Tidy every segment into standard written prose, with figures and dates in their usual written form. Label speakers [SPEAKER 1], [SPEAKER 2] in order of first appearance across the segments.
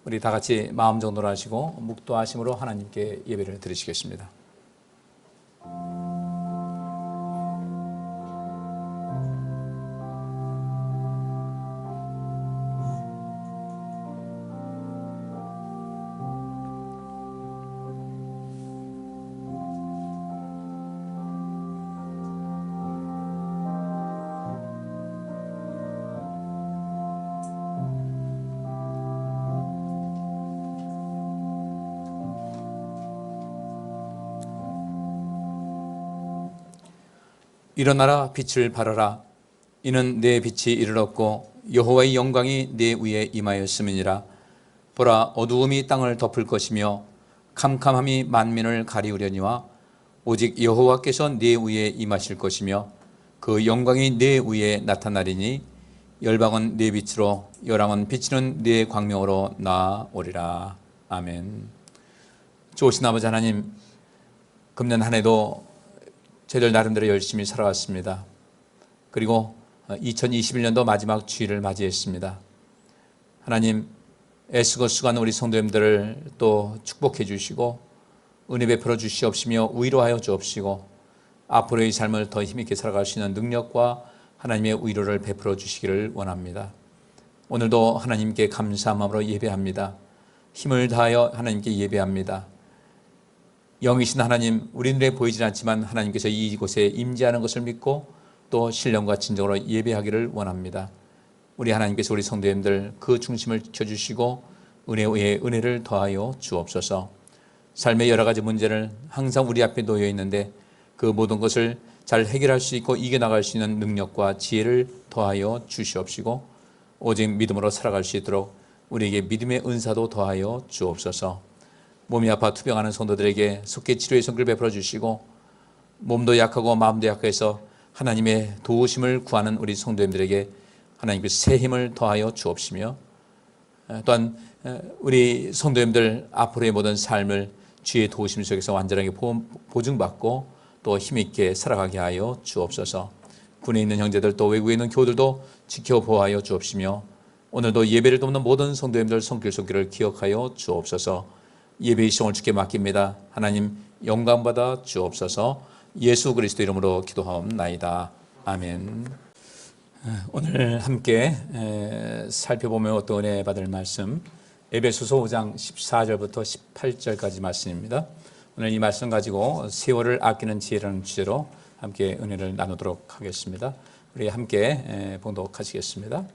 [SPEAKER 1] 우리 다 같이 마음 정도로 하시고 묵도하심으로 하나님께 예배를 드리시겠습니다. 일어나라, 빛을 발하라. 이는 내 빛이 이르렀고 여호와의 영광이 내 위에 임하였음이니라. 보라, 어두움이 땅을 덮을 것이며 캄캄함이 만민을 가리우려니와 오직 여호와께서 내 위에 임하실 것이며 그 영광이 내 위에 나타나리니 열방은 내 빛으로 열왕은 비치는 내 광명으로 나아오리라. 아멘. 좋으신 아버지 하나님, 금년 한 해도 저희들 나름대로 열심히 살아왔습니다. 그리고 2021년도 마지막 주일을 맞이했습니다. 하나님, 애쓰고 수고하는 우리 성도님들을 또 축복해 주시고 은혜 베풀어 주시옵시며 위로하여 주옵시고 앞으로의 삶을 더 힘있게 살아갈 수 있는 능력과 하나님의 위로를 베풀어 주시기를 원합니다. 오늘도 하나님께 감사한 마음으로 예배합니다. 힘을 다하여 하나님께 예배합니다. 영이신 하나님, 우리 눈에 보이진 않지만 하나님께서 이곳에 임재하는 것을 믿고 또 신령과 진정으로 예배하기를 원합니다. 우리 하나님께서 우리 성도님들 그 중심을 지켜주시고 은혜 위에 은혜를 더하여 주옵소서. 삶의 여러 가지 문제를 항상 우리 앞에 놓여 있는데 그 모든 것을 잘 해결할 수 있고 이겨나갈 수 있는 능력과 지혜를 더하여 주시옵시고 오직 믿음으로 살아갈 수 있도록 우리에게 믿음의 은사도 더하여 주옵소서. 몸이 아파 투병하는 성도들에게 속히 치료의 손길을 베풀어 주시고 몸도 약하고 마음도 약해서 하나님의 도우심을 구하는 우리 성도님들에게 하나님께서 새 힘을 더하여 주옵시며 또한 우리 성도님들 앞으로의 모든 삶을 주의 도우심 속에서 완전하게 보증받고 또 힘있게 살아가게 하여 주옵소서. 군에 있는 형제들 또 외국에 있는 교우들도 지켜보호하여 주옵시며 오늘도 예배를 돕는 모든 성도님들 손길 손길을 기억하여 주옵소서. 예배의 시간을 주께 맡깁니다. 하나님 영광 받아 주옵소서. 예수 그리스도 이름으로 기도하옵나이다. 아멘. 오늘 함께 살펴보며 어떤 은혜 받을 말씀, 에베소서 5장 14절부터 18절까지 말씀입니다. 오늘 이 말씀 가지고 세월을 아끼는 지혜라는 주제로 함께 은혜를 나누도록 하겠습니다. 우리 함께 봉독하시겠습니다.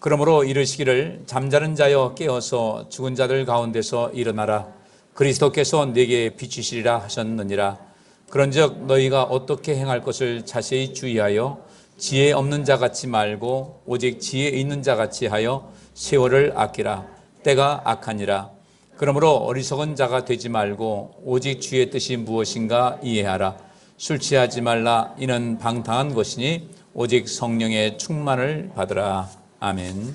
[SPEAKER 1] 그러므로 이르시기를 잠자는 자여 깨어서 죽은 자들 가운데서 일어나라. 그리스도께서 네게 비추시리라 하셨느니라. 그런즉 너희가 어떻게 행할 것을 자세히 주의하여 지혜 없는 자같이 말고 오직 지혜 있는 자같이 하여 세월을 아끼라. 때가 악하니라. 그러므로 어리석은 자가 되지 말고 오직 주의 뜻이 무엇인가 이해하라. 술 취하지 말라. 이는 방탕한 것이니 오직 성령의 충만을 받으라. 아멘.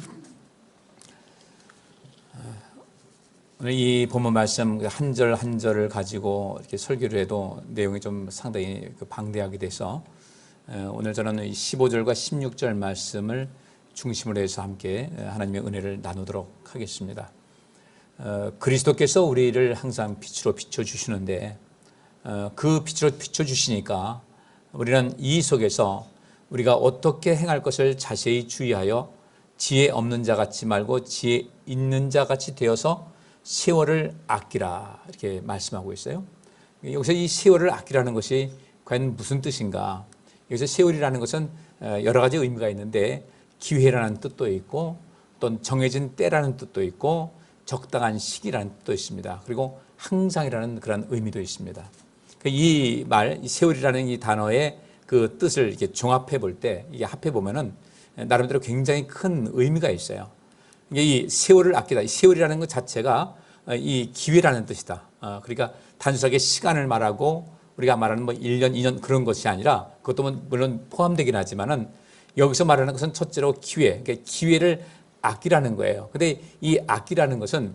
[SPEAKER 1] 오늘 이 본문 말씀 한 절 한 절을 가지고 이렇게 설교를 해도 내용이 좀 상당히 방대하게 돼서 오늘 저는 15절과 16절 말씀을 중심으로 해서 함께 하나님의 은혜를 나누도록 하겠습니다. 그리스도께서 우리를 항상 빛으로 비춰주시는데 그 빛으로 비춰주시니까 우리는 이 속에서 우리가 어떻게 행할 것을 자세히 주의하여 지혜 없는 자 같이 말고 지혜 있는 자 같이 되어서 세월을 아끼라 이렇게 말씀하고 있어요. 여기서 이 세월을 아끼라는 것이 과연 무슨 뜻인가? 여기서 세월이라는 것은 여러 가지 의미가 있는데 기회라는 뜻도 있고 또 정해진 때라는 뜻도 있고 적당한 시기라는 뜻도 있습니다. 그리고 항상이라는 그런 의미도 있습니다. 이 말, 이 세월이라는 이 단어의 그 뜻을 이렇게 종합해 볼 때 이게 합해 보면은 나름대로 굉장히 큰 의미가 있어요. 이 세월을 아끼다. 이 세월이라는 것 자체가 이 기회라는 뜻이다. 그러니까 단순하게 시간을 말하고 우리가 말하는 뭐 1년, 2년 그런 것이 아니라 그것도 물론 포함되긴 하지만은 여기서 말하는 것은 첫째로 기회, 그러니까 기회를 아끼라는 거예요. 근데 이 아끼라는 것은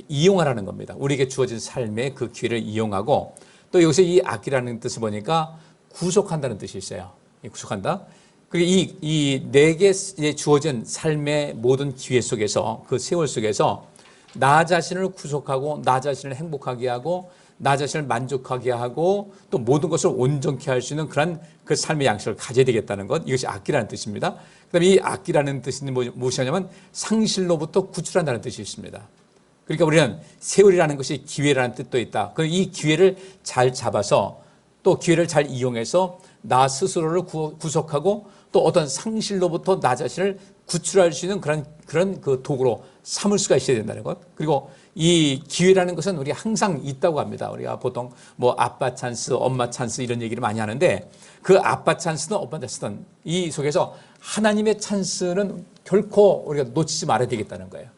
[SPEAKER 1] 이용하라는 겁니다. 우리에게 주어진 삶의 그 기회를 이용하고 또 여기서 이 아끼라는 뜻을 보니까 구속한다는 뜻이 있어요. 구속한다. 그리고 이 내게 주어진 삶의 모든 기회 속에서 그 세월 속에서 나 자신을 구속하고 나 자신을 행복하게 하고 나 자신을 만족하게 하고 또 모든 것을 온전케 할 수 있는 그런 그 삶의 양식을 가져야 되겠다는 것, 이것이 악기라는 뜻입니다. 그다음에 이 악기라는 뜻은 무엇이냐면 상실로부터 구출한다는 뜻이 있습니다. 그러니까 우리는 세월이라는 것이 기회라는 뜻도 있다. 이 기회를 잘 잡아서 또 기회를 잘 이용해서 나 스스로를 구속하고 또 어떤 상실로부터 나 자신을 구출할 수 있는 그런 그 도구로 삼을 수가 있어야 된다는 것. 그리고 이 기회라는 것은 우리가 항상 있다고 합니다. 우리가 보통 뭐 아빠 찬스, 엄마 찬스 이런 얘기를 많이 하는데 그 아빠 찬스든 엄마 찬스든 이 속에서 하나님의 찬스는 결코 우리가 놓치지 말아야 되겠다는 거예요.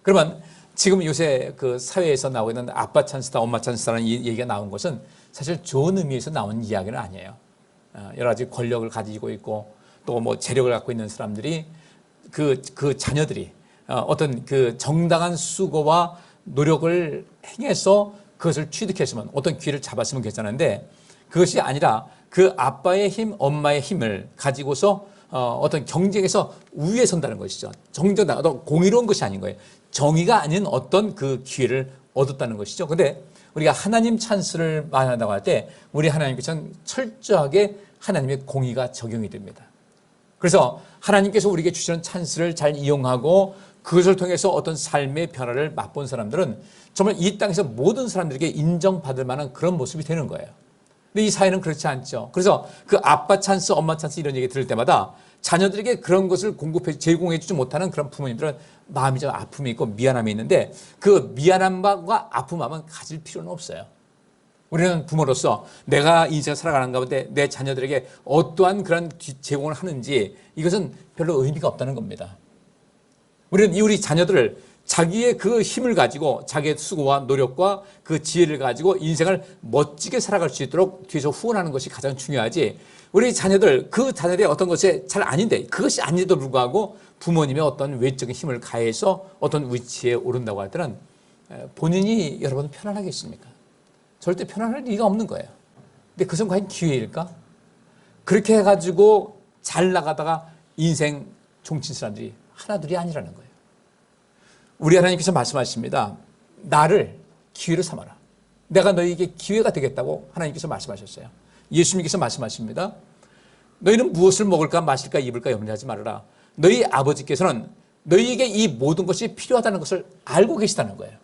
[SPEAKER 1] 그러면 지금 요새 그 사회에서 나오고 있는 아빠 찬스다, 엄마 찬스다라는 얘기가 나온 것은 사실 좋은 의미에서 나온 이야기는 아니에요. 여러 가지 권력을 가지고 있고 또 뭐 재력을 갖고 있는 사람들이 그 자녀들이 어떤 그 정당한 수고와 노력을 행해서 그것을 취득했으면 어떤 기회를 잡았으면 괜찮은데 그것이 아니라 그 아빠의 힘, 엄마의 힘을 가지고서 어떤 경쟁에서 우위에 선다는 것이죠. 정정당, 어떤 공의로운 것이 아닌 거예요. 정의가 아닌 어떤 그 기회를 얻었다는 것이죠. 근데 우리가 하나님 찬스를 말한다고 할 때 우리 하나님께서는 철저하게 하나님의 공의가 적용이 됩니다. 그래서 하나님께서 우리에게 주시는 찬스를 잘 이용하고 그것을 통해서 어떤 삶의 변화를 맛본 사람들은 정말 이 땅에서 모든 사람들에게 인정받을 만한 그런 모습이 되는 거예요. 근데 이 사회는 그렇지 않죠. 그래서 그 아빠 찬스, 엄마 찬스 이런 얘기 들을 때마다 자녀들에게 그런 것을 제공해 주지 못하는 그런 부모님들은 마음이 좀 아픔이 있고 미안함이 있는데 그 미안함과 아픔함은 가질 필요는 없어요. 우리는 부모로서 내가 인생을 살아가는 가운데 내 자녀들에게 어떠한 그런 제공을 하는지 이것은 별로 의미가 없다는 겁니다. 우리는 우리 자녀들을 자기의 그 힘을 가지고 자기의 수고와 노력과 그 지혜를 가지고 인생을 멋지게 살아갈 수 있도록 뒤에서 후원하는 것이 가장 중요하지. 우리 자녀들 그 자녀들의 어떤 것이 잘 아닌데 그것이 아닌데도 불구하고 부모님의 어떤 외적인 힘을 가해서 어떤 위치에 오른다고 할 때는 본인이 여러분 편안하겠습니까? 절대 편안할 리가 없는 거예요. 근데 그것은 과연 기회일까? 그렇게 해가지고 잘 나가다가 인생 종친 사람들이 하나둘이 아니라는 거예요. 우리 하나님께서 말씀하십니다. 나를 기회로 삼아라. 내가 너희에게 기회가 되겠다고 하나님께서 말씀하셨어요. 예수님께서 말씀하십니다. 너희는 무엇을 먹을까 마실까 입을까 염려하지 말아라. 너희 아버지께서는 너희에게 이 모든 것이 필요하다는 것을 알고 계시다는 거예요.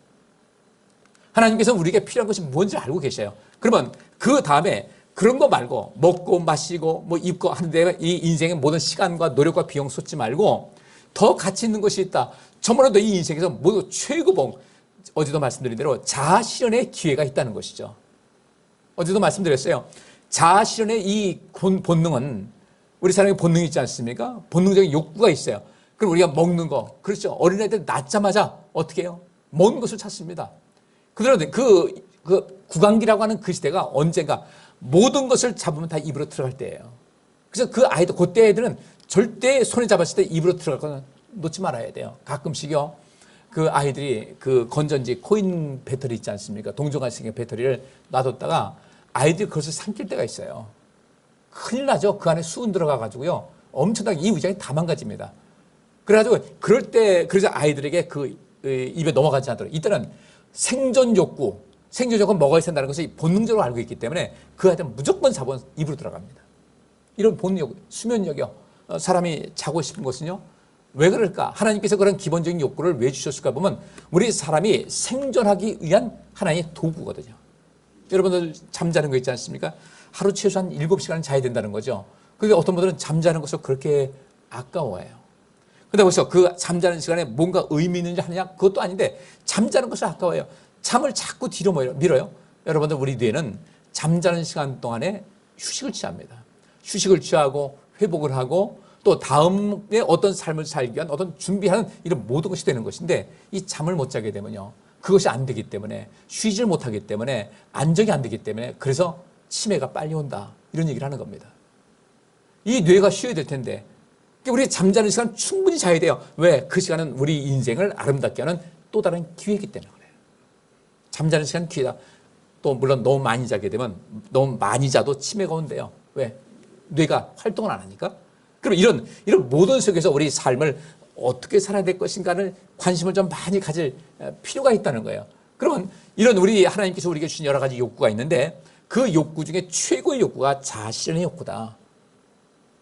[SPEAKER 1] 하나님께서 우리에게 필요한 것이 뭔지 알고 계셔요. 그러면 그 다음에 그런 거 말고 먹고 마시고 뭐 입고 하는데 이 인생의 모든 시간과 노력과 비용 쏟지 말고 더 가치 있는 것이 있다. 정말로 이 인생에서 모두 최고봉, 어제도 말씀드린 대로 자아실현의 기회가 있다는 것이죠. 어제도 말씀드렸어요. 자아실현의 이 본능은 우리 사람의 본능이 있지 않습니까? 본능적인 욕구가 있어요. 그럼 우리가 먹는 거, 그렇죠. 어린애들 낳자마자 어떻게 해요? 먹는 것을 찾습니다. 그런데 그 구강기라고 하는 그 시대가 언젠가 모든 것을 잡으면 다 입으로 들어갈 때예요. 그래서 그 아이들, 그때 애들은 절대 손에 잡았을 때 입으로 들어갈 거는 놓지 말아야 돼요. 가끔씩요. 그 아이들이 그 건전지 코인 배터리 있지 않습니까? 동전갈색의 배터리를 놔뒀다가 아이들이 그것을 삼킬 때가 있어요. 큰일 나죠. 그 안에 수은 들어가가지고요. 엄청나게 이 의장이 다 망가집니다. 그래가지고 그럴 때, 그래서 아이들에게 그 입에 넘어가지 않도록 이때는 생존 욕구, 생존력은 먹어야 된다는 것을 본능적으로 알고 있기 때문에 그 아이들은 무조건 잡은 입으로 들어갑니다. 이런 본능, 수면력이요. 사람이 자고 싶은 것은요. 왜 그럴까? 하나님께서 그런 기본적인 욕구를 왜 주셨을까 보면 우리 사람이 생존하기 위한 하나의 도구거든요. 여러분들 잠자는 거 있지 않습니까? 하루 최소한 7시간은 자야 된다는 거죠. 그게 어떤 분들은 잠자는 것을 그렇게 아까워해요. 근데 벌써 그 잠자는 시간에 뭔가 의미 있는지 하느냐? 그것도 아닌데 잠자는 것을 아까워해요. 잠을 자꾸 뒤로 밀어요. 여러분들 우리 뇌는 잠자는 시간 동안에 휴식을 취합니다. 휴식을 취하고 회복을 하고 또 다음에 어떤 삶을 살기 위한 어떤 준비하는 이런 모든 것이 되는 것인데 이 잠을 못 자게 되면요. 그것이 안 되기 때문에 쉬질 못하기 때문에 안정이 안 되기 때문에 그래서 치매가 빨리 온다. 이런 얘기를 하는 겁니다. 이 뇌가 쉬어야 될 텐데 우리 잠자는 시간 충분히 자야 돼요. 왜? 그 시간은 우리 인생을 아름답게 하는 또 다른 기회이기 때문에 그래요. 잠자는 시간 기회다. 또 물론 너무 많이 자게 되면 너무 많이 자도 치매가 온대요. 왜? 뇌가 활동을 안 하니까. 그럼 이런 모든 속에서 우리 삶을 어떻게 살아야 될 것인가를 관심을 좀 많이 가질 필요가 있다는 거예요. 그러면 이런 우리 하나님께서 우리에게 주신 여러 가지 욕구가 있는데 그 욕구 중에 최고의 욕구가 자아실현의 욕구다.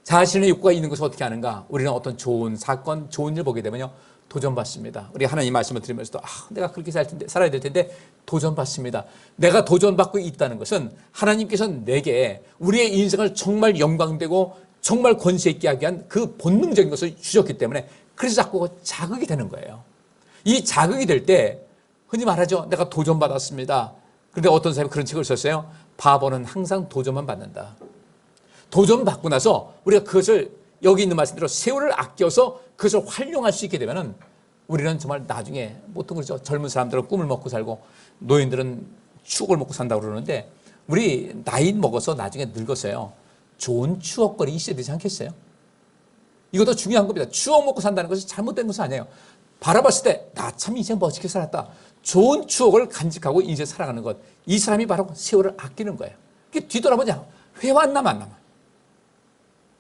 [SPEAKER 1] 자아실현의 욕구가 있는 것을 어떻게 하는가? 우리는 어떤 좋은 사건, 좋은 일 보게 되면요, 도전받습니다. 우리 하나님 말씀을 들으면서도 내가 그렇게 살아야 될 텐데 도전받습니다. 내가 도전받고 있다는 것은 하나님께서 내게 우리의 인생을 정말 영광되고 정말 권세 있게 하기 위한 그 본능적인 것을 주셨기 때문에 그래서 자꾸 자극이 되는 거예요. 이 자극이 될 때 흔히 말하죠. 내가 도전받았습니다. 그런데 어떤 사람이 그런 책을 썼어요. 바보는 항상 도전만 받는다. 도전받고 나서 우리가 그것을 여기 있는 말씀대로 세월을 아껴서 그것을 활용할 수 있게 되면은 우리는 정말 나중에 보통 그렇죠. 젊은 사람들은 꿈을 먹고 살고 노인들은 추억을 먹고 산다고 그러는데 우리 나이 먹어서 나중에 늙었어요. 좋은 추억거리 있어야 되지 않겠어요? 이것도 중요한 겁니다. 추억 먹고 산다는 것이 잘못된 것은 아니에요. 바라봤을 때 나 참 인생 멋지게 살았다. 좋은 추억을 간직하고 인생 살아가는 것. 이 사람이 바로 세월을 아끼는 거예요. 뒤돌아보자. 회화 만나만.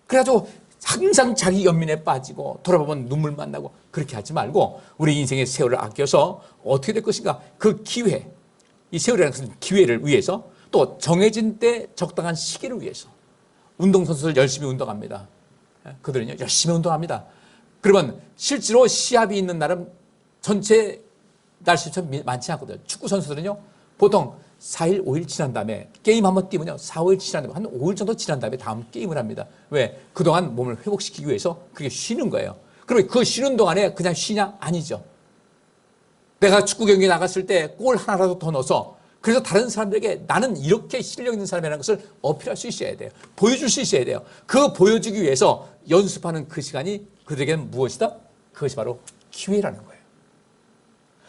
[SPEAKER 1] 그래가지고 항상 자기 연민에 빠지고 돌아보면 눈물만 나고 그렇게 하지 말고 우리 인생의 세월을 아껴서 어떻게 될 것인가. 그 기회, 이 세월이라는 것은 기회를 위해서 또 정해진 때 적당한 시기를 위해서 운동선수들 열심히 운동합니다. 그들은요 열심히 운동합니다. 그러면 실제로 시합이 있는 날은 전체 날씨처럼 많지 않거든요. 축구 선수들은요 보통 4일, 5일 지난 다음에 게임 한번 뛰면요 4, 5일 지난 다음에 한 5일 정도 지난 다음에 다음 게임을 합니다. 왜? 그동안 몸을 회복시키기 위해서 그게 쉬는 거예요. 그러면 그 쉬는 동안에 그냥 쉬냐? 아니죠. 내가 축구 경기에 나갔을 때 골 하나라도 더 넣어서 그래서 다른 사람들에게 나는 이렇게 실력 있는 사람이라는 것을 어필할 수 있어야 돼요. 보여줄 수 있어야 돼요. 그 보여주기 위해서 연습하는 그 시간이 그들에게는 무엇이다? 그것이 바로 기회라는 거예요.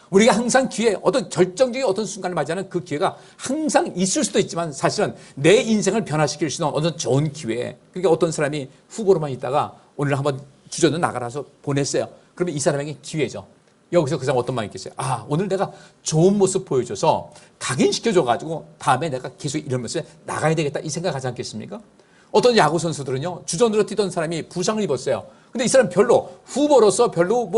[SPEAKER 1] 우리가 항상 기회, 어떤 결정적인 어떤 순간을 맞이하는 그 기회가 항상 있을 수도 있지만 사실은 내 인생을 변화시킬 수 있는 어떤 좋은 기회. 그러니까 어떤 사람이 후보로만 있다가 오늘 한번 주저는 나가라서 보냈어요. 그러면 이 사람에게 기회죠. 여기서 그 사람 어떤 마음이 있겠어요? 오늘 내가 좋은 모습 보여줘서 각인시켜줘가지고 다음에 내가 계속 이런 모습에 나가야 되겠다 이 생각하지 않겠습니까? 어떤 야구 선수들은요 주전으로 뛰던 사람이 부상을 입었어요. 근데 이 사람 별로 후보로서 별로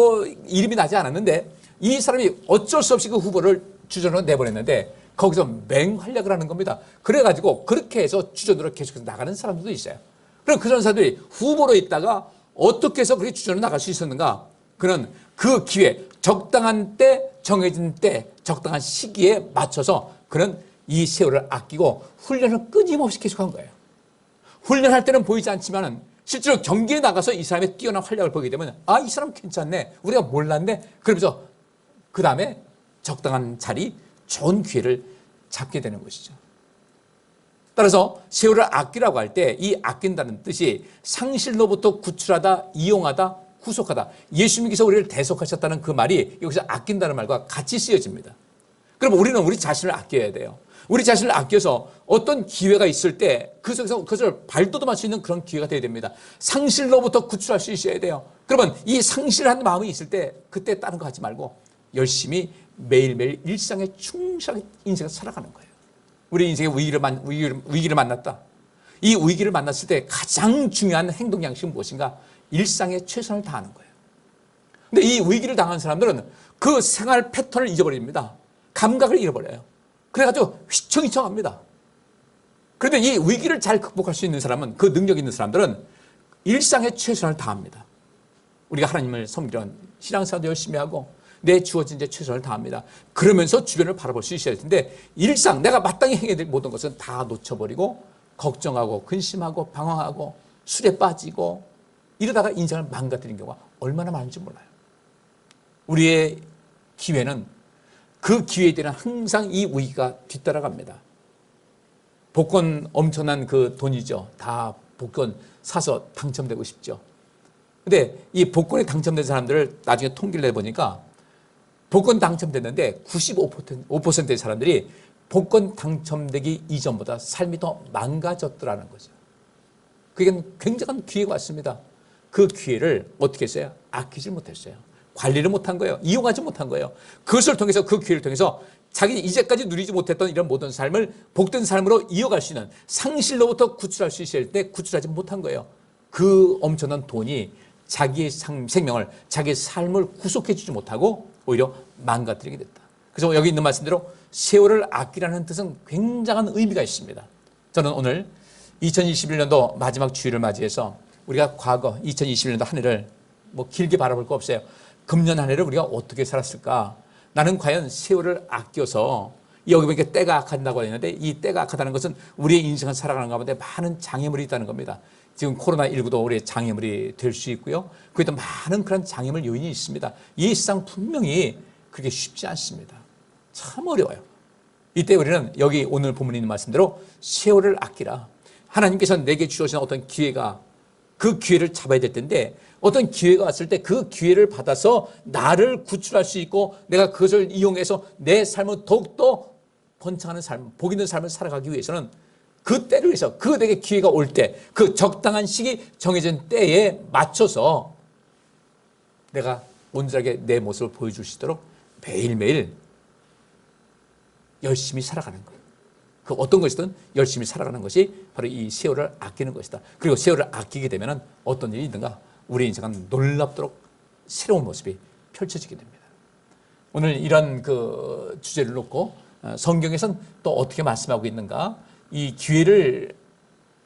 [SPEAKER 1] 이름이 나지 않았는데 이 사람이 어쩔 수 없이 그 후보를 주전으로 내보냈는데 거기서 맹활약을 하는 겁니다. 그래가지고 그렇게 해서 주전으로 계속해서 나가는 사람들도 있어요. 그럼 그런 사람들이 후보로 있다가 어떻게 해서 그렇게 주전으로 나갈 수 있었는가? 그는 그 기회, 적당한 때, 정해진 때, 적당한 시기에 맞춰서 그는 이 세월을 아끼고 훈련을 끊임없이 계속한 거예요. 훈련할 때는 보이지 않지만은 실제로 경기에 나가서 이 사람의 뛰어난 활약을 보게 되면 이 사람 괜찮네. 우리가 몰랐네. 그러면서 그 다음에 적당한 자리, 좋은 기회를 잡게 되는 것이죠. 따라서 세월을 아끼라고 할 때 이 아낀다는 뜻이 상실로부터 구출하다, 이용하다, 후속하다. 예수님께서 우리를 대속하셨다는 그 말이 여기서 아낀다는 말과 같이 쓰여집니다. 그럼 우리는 우리 자신을 아껴야 돼요. 우리 자신을 아껴서 어떤 기회가 있을 때 그 속에서 그것을 발돋움할 수 있는 그런 기회가 되어야 됩니다. 상실로부터 구출할 수 있어야 돼요. 그러면 이 상실한 마음이 있을 때 그때 다른 거 하지 말고 열심히 매일매일 일상에 충실하게 인생을 살아가는 거예요. 우리 인생에 위기를 만났다. 이 위기를 만났을 때 가장 중요한 행동 양식은 무엇인가? 일상에 최선을 다하는 거예요. 근데 이 위기를 당한 사람들은 그 생활 패턴을 잊어버립니다. 감각을 잃어버려요. 그래가지고 휘청휘청합니다. 그런데 이 위기를 잘 극복할 수 있는 사람은, 그 능력 있는 사람들은 일상에 최선을 다합니다. 우리가 하나님을 섬기려는 신앙생활도 열심히 하고 내 주어진 데 최선을 다합니다. 그러면서 주변을 바라볼 수 있어야 할 텐데 일상 내가 마땅히 행해야 될 모든 것은 다 놓쳐버리고 걱정하고 근심하고 방황하고 술에 빠지고 이러다가 인생을 망가뜨리는 경우가 얼마나 많은지 몰라요. 우리의 기회는 그 기회에 대한 항상 이 위기가 뒤따라갑니다. 복권 엄청난 그 돈이죠. 다 복권 사서 당첨되고 싶죠. 근데 이 복권에 당첨된 사람들을 나중에 통계를 내보니까 복권 당첨됐는데 95%의 사람들이 복권 당첨되기 이전보다 삶이 더 망가졌더라는 거죠. 그게 굉장한 기회가 왔습니다. 그 기회를 어떻게 했어요? 아끼지 못했어요. 관리를 못한 거예요. 이용하지 못한 거예요. 그것을 통해서, 그 기회를 통해서 자기 이제까지 누리지 못했던 이런 모든 삶을 복된 삶으로 이어갈 수 있는, 상실로부터 구출할 수 있을 때 구출하지 못한 거예요. 그 엄청난 돈이 자기의 생명을, 자기의 삶을 구속해 주지 못하고 오히려 망가뜨리게 됐다. 그래서 여기 있는 말씀대로 세월을 아끼라는 뜻은 굉장한 의미가 있습니다. 저는 오늘 2021년도 마지막 주일을 맞이해서 우리가 과거 2021년도 한 해를 뭐 길게 바라볼 거 없어요. 금년 한 해를 우리가 어떻게 살았을까? 나는 과연 세월을 아껴서, 여기 보니까 때가 악하다고 했는데 이 때가 악하다는 것은 우리의 인생을 살아가는 가운데 많은 장애물이 있다는 겁니다. 지금 코로나19도 우리의 장애물이 될 수 있고요. 그에도 많은 그런 장애물 요인이 있습니다. 이 세상 분명히 그게 쉽지 않습니다. 참 어려워요. 이때 우리는 여기 오늘 본문에 있는 말씀대로 세월을 아끼라. 하나님께서 내게 주신 어떤 기회가, 그 기회를 잡아야 될 텐데 어떤 기회가 왔을 때 그 기회를 받아서 나를 구출할 수 있고 내가 그것을 이용해서 내 삶을 더욱더 번창하는 삶, 복 있는 삶을 살아가기 위해서는 그 때를 위해서, 그 내게 기회가 올 때, 그 적당한 시기, 정해진 때에 맞춰서 내가 온전하게 내 모습을 보여줄 수 있도록 매일매일 열심히 살아가는 거예요. 그 어떤 것이든 열심히 살아가는 것이 바로 이 세월을 아끼는 것이다. 그리고 세월을 아끼게 되면 어떤 일이 있는가? 우리의 인생은 놀랍도록 새로운 모습이 펼쳐지게 됩니다. 오늘 이런 그 주제를 놓고 성경에서는 또 어떻게 말씀하고 있는가? 이 기회를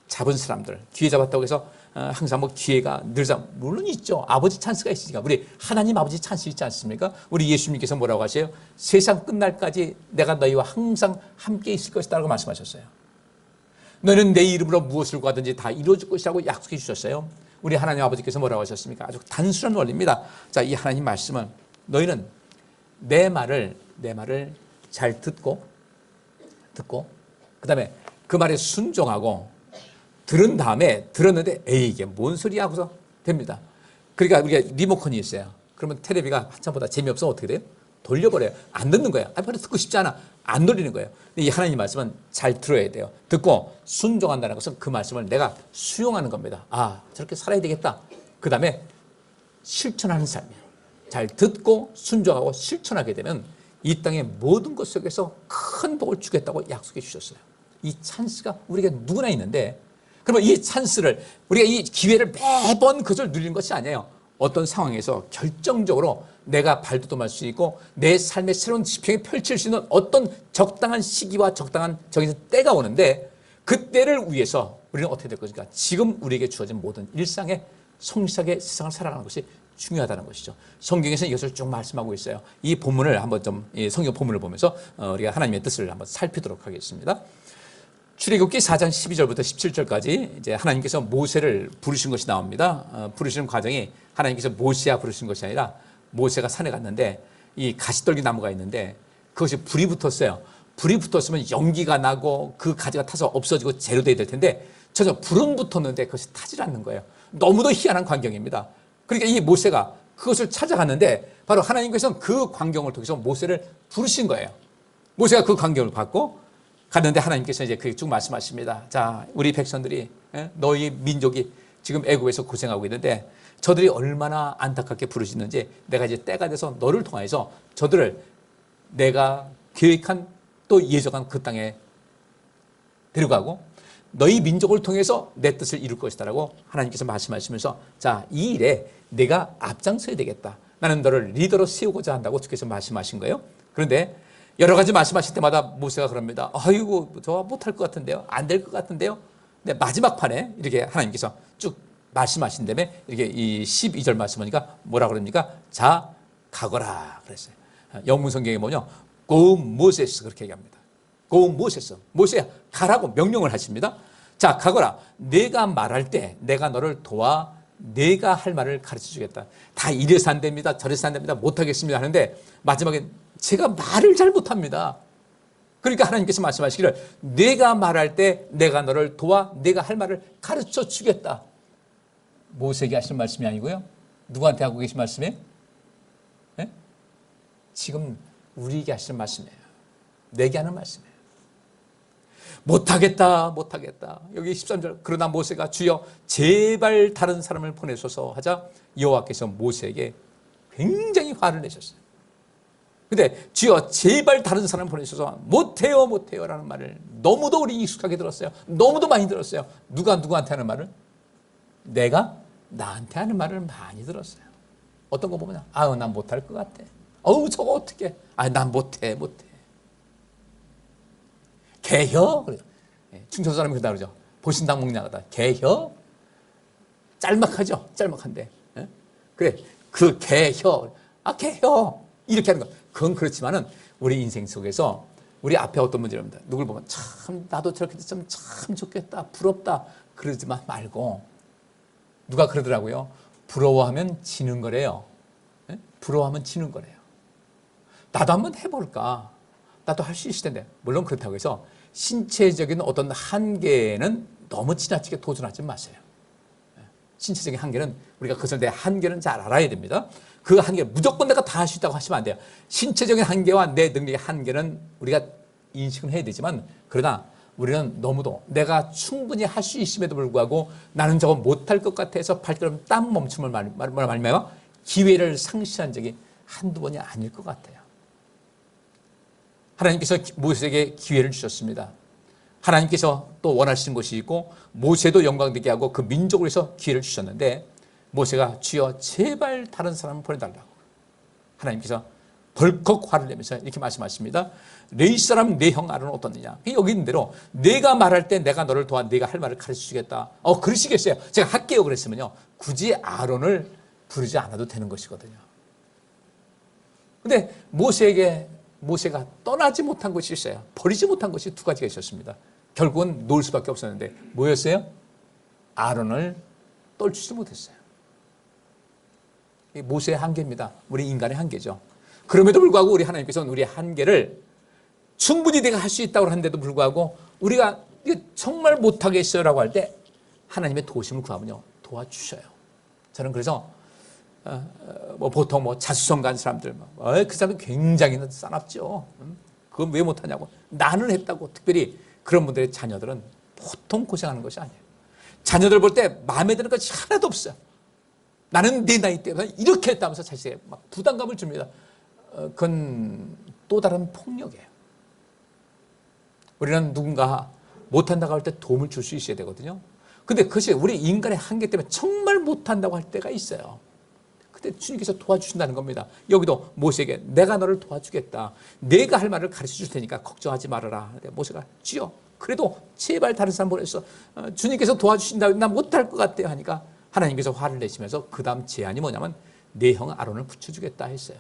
[SPEAKER 1] 잡은 사람들, 기회 잡았다고 해서 항상 뭐 기회가 늘상 물론 있죠. 아버지 찬스가 있으니까. 우리 하나님 아버지 찬스 있지 않습니까? 우리 예수님께서 뭐라고 하세요? 세상 끝날까지 내가 너희와 항상 함께 있을 것이다 라고 말씀하셨어요. 너는 내 이름으로 무엇을 구하든지 다 이루어질 것이라고 약속해 주셨어요. 우리 하나님 아버지께서 뭐라고 하셨습니까? 아주 단순한 원리입니다. 자, 이 하나님 말씀은 너희는 내 말을 잘 듣고 그 다음에 그 말에 순종하고 들은 다음에 들었는데 에이 이게 뭔 소리야 하고서 됩니다. 그러니까 우리가 리모컨이 있어요. 그러면 텔레비가 한참보다 재미없으면 어떻게 돼요? 돌려버려요. 안 듣는 거예요. 별로 듣고 싶지 않아. 안 돌리는 거예요. 근데 이 하나님 말씀은 잘 들어야 돼요. 듣고 순종한다는 것은 그 말씀을 내가 수용하는 겁니다. 아, 저렇게 살아야 되겠다. 그 다음에 실천하는 삶이에요. 잘 듣고 순종하고 실천하게 되면 이 땅의 모든 것 속에서 큰 복을 주겠다고 약속해 주셨어요. 이 찬스가 우리에게 누구나 있는데, 그러면 이 찬스를, 우리가 이 기회를 매번 그것을 누리는 것이 아니에요. 어떤 상황에서 결정적으로 내가 발돋움할 수 있고 내 삶의 새로운 지평이 펼칠 수 있는 어떤 적당한 시기와 적당한 정해진 때가 오는데, 그 때를 위해서 우리는 어떻게 될 것인가? 지금 우리에게 주어진 모든 일상에 성실하게 세상을 살아가는 것이 중요하다는 것이죠. 성경에서는 이것을 쭉 말씀하고 있어요. 이 본문을 한번 좀, 성경 본문을 보면서 우리가 하나님의 뜻을 한번 살피도록 하겠습니다. 출애굽기 4장 12절부터 17절까지 이제 하나님께서 모세를 부르신 것이 나옵니다. 부르시는 과정이 하나님께서 모세야 부르신 것이 아니라 모세가 산에 갔는데 이 가시떨기 나무가 있는데 그것이 불이 붙었어요. 불이 붙었으면 연기가 나고 그 가지가 타서 없어지고 재료돼야 될 텐데 전혀 불은 붙었는데 그것이 타질 않는 거예요. 너무도 희한한 광경입니다. 그러니까 이 모세가 그것을 찾아갔는데 바로 하나님께서는 그 광경을 통해서 모세를 부르신 거예요. 모세가 그 광경을 받고 갔는데 하나님께서 이제 그게 쭉 말씀하십니다. 자, 우리 백성들이, 너희 민족이 지금 애굽에서 고생하고 있는데 저들이 얼마나 안타깝게 부르시는지 내가 이제 때가 돼서 너를 통해서 저들을 내가 계획한 또 예정한 그 땅에 데려가고 너희 민족을 통해서 내 뜻을 이룰 것이다라고 하나님께서 말씀하시면서 자, 이 일에 내가 앞장서야 되겠다. 나는 너를 리더로 세우고자 한다고 주께서 말씀하신 거예요. 그런데 여러 가지 말씀하실 때마다 모세가 그럽니다. 아이고, 저 못할 것 같은데요. 안 될 것 같은데요. 근데 마지막 판에 이렇게 하나님께서 쭉 말씀하신 다음에 이렇게 이 12절 말씀하니까 뭐라 그럽니까? 자, 가거라 그랬어요. 영문 성경에 뭐냐? Go Moses 그렇게 얘기합니다. Go Moses. 모세야 가라고 명령을 하십니다. 자, 가거라. 내가 말할 때 내가 너를 도와 내가 할 말을 가르쳐 주겠다. 다 이래서 안 됩니다. 저래서 안 됩니다. 못하겠습니다 하는데 마지막에 제가 말을 잘 못합니다. 그러니까 하나님께서 말씀하시기를 내가 말할 때 내가 너를 도와 내가 할 말을 가르쳐 주겠다. 모세에게 하시는 말씀이 아니고요. 누구한테 하고 계신 말씀이에요? 네? 지금 우리에게 하시는 말씀이에요. 내게 하는 말씀이에요. 못하겠다. 여기 13절 그러나 모세가 주여 제발 다른 사람을 보내소서 하자 여호와께서 모세에게 굉장히 화를 내셨어요. 근데 주여 제발 다른 사람 보내셔서 못해요 라는 말을 너무도 우리 익숙하게 들었어요. 너무도 많이 들었어요. 누가 누구한테 하는 말을? 내가 나한테 하는 말을 많이 들었어요. 어떤 거 보면 아유 난 못할 것 같아. 어우 저거 어떻게? 아 난 못해. 개혀? 충청 사람이 그러다 그러죠. 보신당 먹냐하다. 개혀? 짤막하죠. 짤막한데. 그래 그 개혀. 아 개혀. 이렇게 하는 거. 그건 그렇지만은 우리 인생 속에서 우리 앞에 어떤 문제입니다. 누굴 보면 참 나도 저렇게 됐으면 참 좋겠다. 부럽다. 그러지만 말고 누가 그러더라고요. 부러워하면 지는 거래요. 부러워하면 지는 거래요. 나도 한번 해볼까? 나도 할 수 있을 텐데. 물론 그렇다고 해서 신체적인 어떤 한계는 너무 지나치게 도전하지 마세요. 신체적인 한계는 우리가 그것을 내 한계는 잘 알아야 됩니다. 그 한계 무조건 내가 다 할 수 있다고 하시면 안 돼요. 신체적인 한계와 내 능력의 한계는 우리가 인식은 해야 되지만 그러나 우리는 너무도 내가 충분히 할 수 있음에도 불구하고 나는 저거 못할 것 같아서 발걸음 땀 멈춤을 말미암아 기회를 상실한 적이 한두 번이 아닐 것 같아요. 하나님께서 모세에게 기회를 주셨습니다. 하나님께서 또 원하시는 것이 있고 모세도 영광되게 하고 그 민족을 위해서 기회를 주셨는데 모세가 주여 제발 다른 사람을 보내달라고 하나님께서 벌컥 화를 내면서 이렇게 말씀하십니다. 레위 사람 내 형 아론은 어떻느냐. 여기 있는 대로 내가 말할 때 내가 너를 도와 내가 할 말을 가르쳐주겠다. 그러시겠어요. 제가 할게요 그랬으면요 굳이 아론을 부르지 않아도 되는 것이거든요. 근데 모세가 떠나지 못한 것이 있어요. 버리지 못한 것이 두 가지가 있었습니다. 결국은 놓을 수밖에 없었는데 뭐였어요? 아론을 떨치지 못했어요. 이게 모세의 한계입니다. 우리 인간의 한계죠. 그럼에도 불구하고 우리 하나님께서는 우리의 한계를 충분히 내가 할 수 있다고 하는데도 불구하고 우리가 정말 못하겠어요라고 할 때 하나님의 도우심을 구하면요 도와주셔요. 저는 그래서 보통 자수성가한 사람들 그 사람은 굉장히 싸납죠. 그건 왜 못하냐고. 나는 했다고. 특별히 그런 분들의 자녀들은 보통 고생하는 것이 아니에요. 자녀들 볼 때 마음에 드는 것이 하나도 없어요. 나는 내 나이 때문에 이렇게 했다면서 자식에게 막 부담감을 줍니다. 그건 또 다른 폭력이에요. 우리는 누군가 못한다고 할 때 도움을 줄 수 있어야 되거든요. 근데 그것이 우리 인간의 한계 때문에 정말 못한다고 할 때가 있어요. 그때 주님께서 도와주신다는 겁니다. 여기도 모세에게 내가 너를 도와주겠다. 내가 할 말을 가르쳐 줄 테니까 걱정하지 말아라. 모세가 주여 그래도 제발 다른 사람 보내서 주님께서 도와주신다고 나 못할 것 같아요 하니까 하나님께서 화를 내시면서 그 다음 제안이 뭐냐면 내 형 아론을 붙여주겠다 했어요.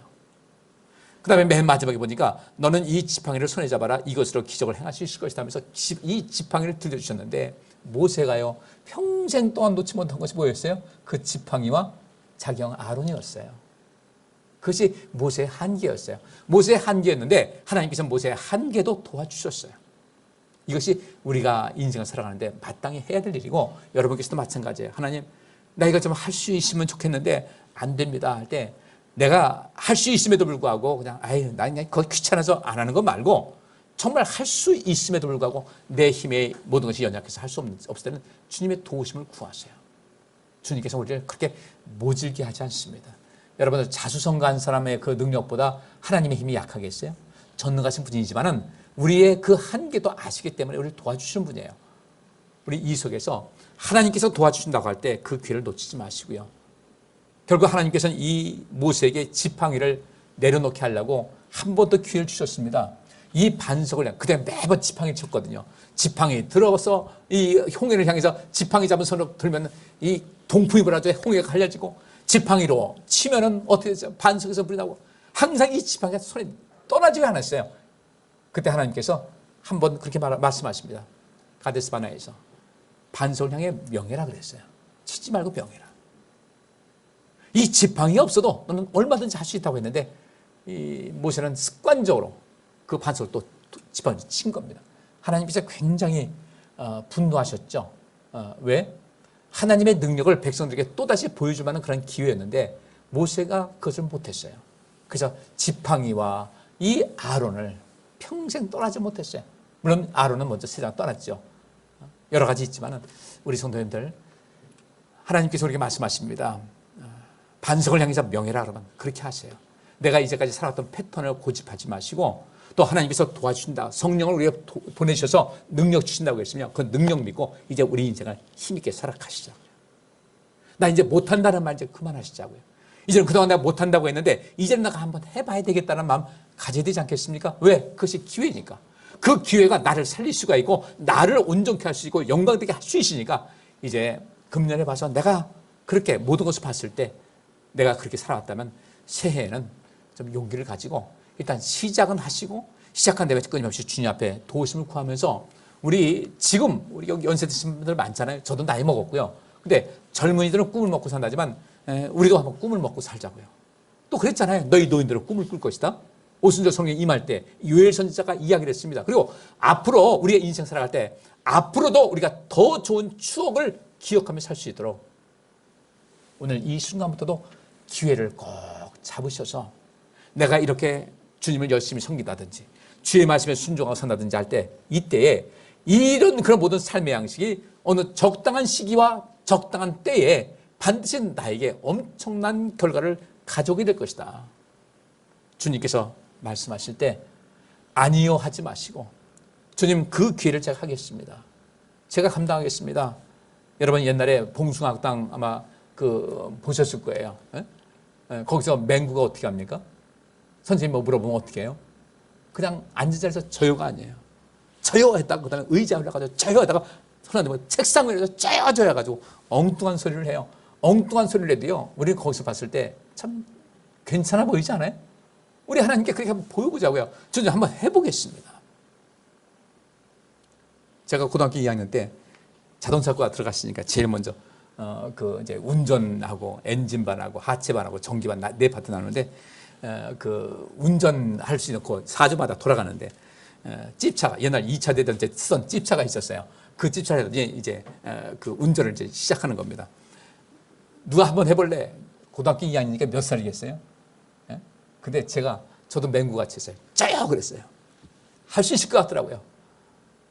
[SPEAKER 1] 그 다음에 맨 마지막에 보니까 너는 이 지팡이를 손에 잡아라. 이것으로 기적을 행할 수 있을 것이다 하면서 이 지팡이를 들려주셨는데 모세가요 평생 동안 놓지 못한 것이 뭐였어요? 그 지팡이와 자기 형 아론이었어요. 그것이 모세의 한계였어요. 모세의 한계였는데 하나님께서 모세의 한계도 도와주셨어요. 이것이 우리가 인생을 살아가는데 마땅히 해야 될 일이고 여러분께서도 마찬가지예요. 하나님 나 이거 좀 할 수 있으면 좋겠는데 안 됩니다 할 때 내가 할 수 있음에도 불구하고 그냥 나 그냥 그거 귀찮아서 안 하는 거 말고 정말 할 수 있음에도 불구하고 내 힘에 모든 것이 연약해서 할 수 없을 때는 주님의 도우심을 구하세요. 주님께서 우리를 그렇게 모질게 하지 않습니다. 여러분들 자수성가한 사람의 그 능력보다 하나님의 힘이 약하겠어요? 전능하신 분이지만은 우리의 그 한계도 아시기 때문에 우리를 도와주시는 분이에요. 우리 이 속에서 하나님께서 도와주신다고 할 때 그 기회를 놓치지 마시고요. 결국 하나님께서는 이 모세에게 지팡이를 내려놓게 하려고 한 번 더 기회를 주셨습니다. 이 반석을 그때 매번 지팡이를 쳤거든요. 지팡이 들어서 이 홍해를 향해서 지팡이 잡은 손으로 들면 이 동풍이 불어져 홍해가 갈라지고 지팡이로 치면은 어떻게 되죠? 반석에서 불이 나고 항상 이 지팡이가 손에 떠나지가 않았어요. 그때 하나님께서 한 번 그렇게 말씀하십니다. 가데스 바네아에서 반석을 향해 명해라 그랬어요. 치지 말고 명해라. 이 지팡이 없어도 너는 얼마든지 할 수 있다고 했는데 이 모세는 습관적으로 그 반석을 또 지팡이 친 겁니다. 하나님께서 굉장히 분노하셨죠. 왜? 하나님의 능력을 백성들에게 또다시 보여줄 만한 그런 기회였는데 모세가 그것을 못했어요. 그래서 지팡이와 이 아론을 평생 떠나지 못했어요. 물론 아론은 먼저 세상을 떠났죠. 여러 가지 있지만 우리 성도님들 하나님께서 우리에게 말씀하십니다. 반석을 향해서 명예라 그러면 그렇게 하세요. 내가 이제까지 살았던 패턴을 고집하지 마시고 또 하나님께서 도와주신다. 성령을 우리가 보내셔서 능력 주신다고 했으면 그 능력 믿고 이제 우리 인생을 힘있게 살아가시죠. 나 이제 못한다는 말 이제 그만하시자고요. 이제는 그동안 내가 못한다고 했는데 이제는 내가 한번 해봐야 되겠다는 마음 가져야 되지 않겠습니까? 왜? 그것이 기회니까. 그 기회가 나를 살릴 수가 있고 나를 온전케 할 수 있고 영광되게 할 수 있으니까 이제 금년에 봐서 내가 그렇게 모든 것을 봤을 때 내가 그렇게 살아왔다면 새해에는 좀 용기를 가지고 일단 시작은 하시고 시작한 다음에 끊임없이 주님 앞에 도우심을 구하면서 우리 지금 우리 여기 연세 드신 분들 많잖아요. 저도 나이 먹었고요. 근데 젊은이들은 꿈을 먹고 산다지만 우리도 한번 꿈을 먹고 살자고요. 또 그랬잖아요. 너희 노인들은 꿈을 꿀 것이다. 오순절 성령 임할 때 요엘 선지자가 이야기를 했습니다. 그리고 앞으로 우리가 인생 살아갈 때 앞으로도 우리가 더 좋은 추억을 기억하며 살 수 있도록 오늘 이 순간부터도 기회를 꼭 잡으셔서 내가 이렇게 주님을 열심히 섬긴다든지 주의 말씀에 순종하고 산다든지 할 때 이때에 이런 그런 모든 삶의 양식이 어느 적당한 시기와 적당한 때에 반드시 나에게 엄청난 결과를 가져오게 될 것이다. 주님께서 말씀하실 때 아니요 하지 마시고 주님 그 기회를 제가 하겠습니다. 제가 감당하겠습니다. 여러분 옛날에 봉숭아학당 아마 보셨을 거예요. 거기서 맹구가 어떻게 합니까? 선생님 뭐 물어보면 어떻게 해요? 그냥 앉은 자리에서 저요가 아니에요. 저요 했다가 그다음에 의자 올라가지고 저요 하다가 손한테 뭐 책상 위에서 저요 해가지고 엉뚱한 소리를 해요. 엉뚱한 소리를 해도요. 우리 거기서 봤을 때 참 괜찮아 보이지 않아요? 우리 하나님께 그렇게 한번 보여보자고요. 저는 한번 해보겠습니다. 제가 고등학교 2학년 때 자동차과 들어갔으니까 제일 먼저 이제 운전하고 엔진반하고 하체반하고 전기반 네 파트 나누는데 운전할 수 있는 그 4주마다 돌아가는데 찝차가 옛날 2차 대전 때 쓰던 찝차가 있었어요. 그 찝차에서 이제 그 운전을 이제 시작하는 겁니다. 누가 한번 해볼래? 고등학교 2학년이니까 몇 살이겠어요? 근데 저도 맹구같이 했어요. 짜요! 그랬어요. 할 수 있을 것 같더라고요.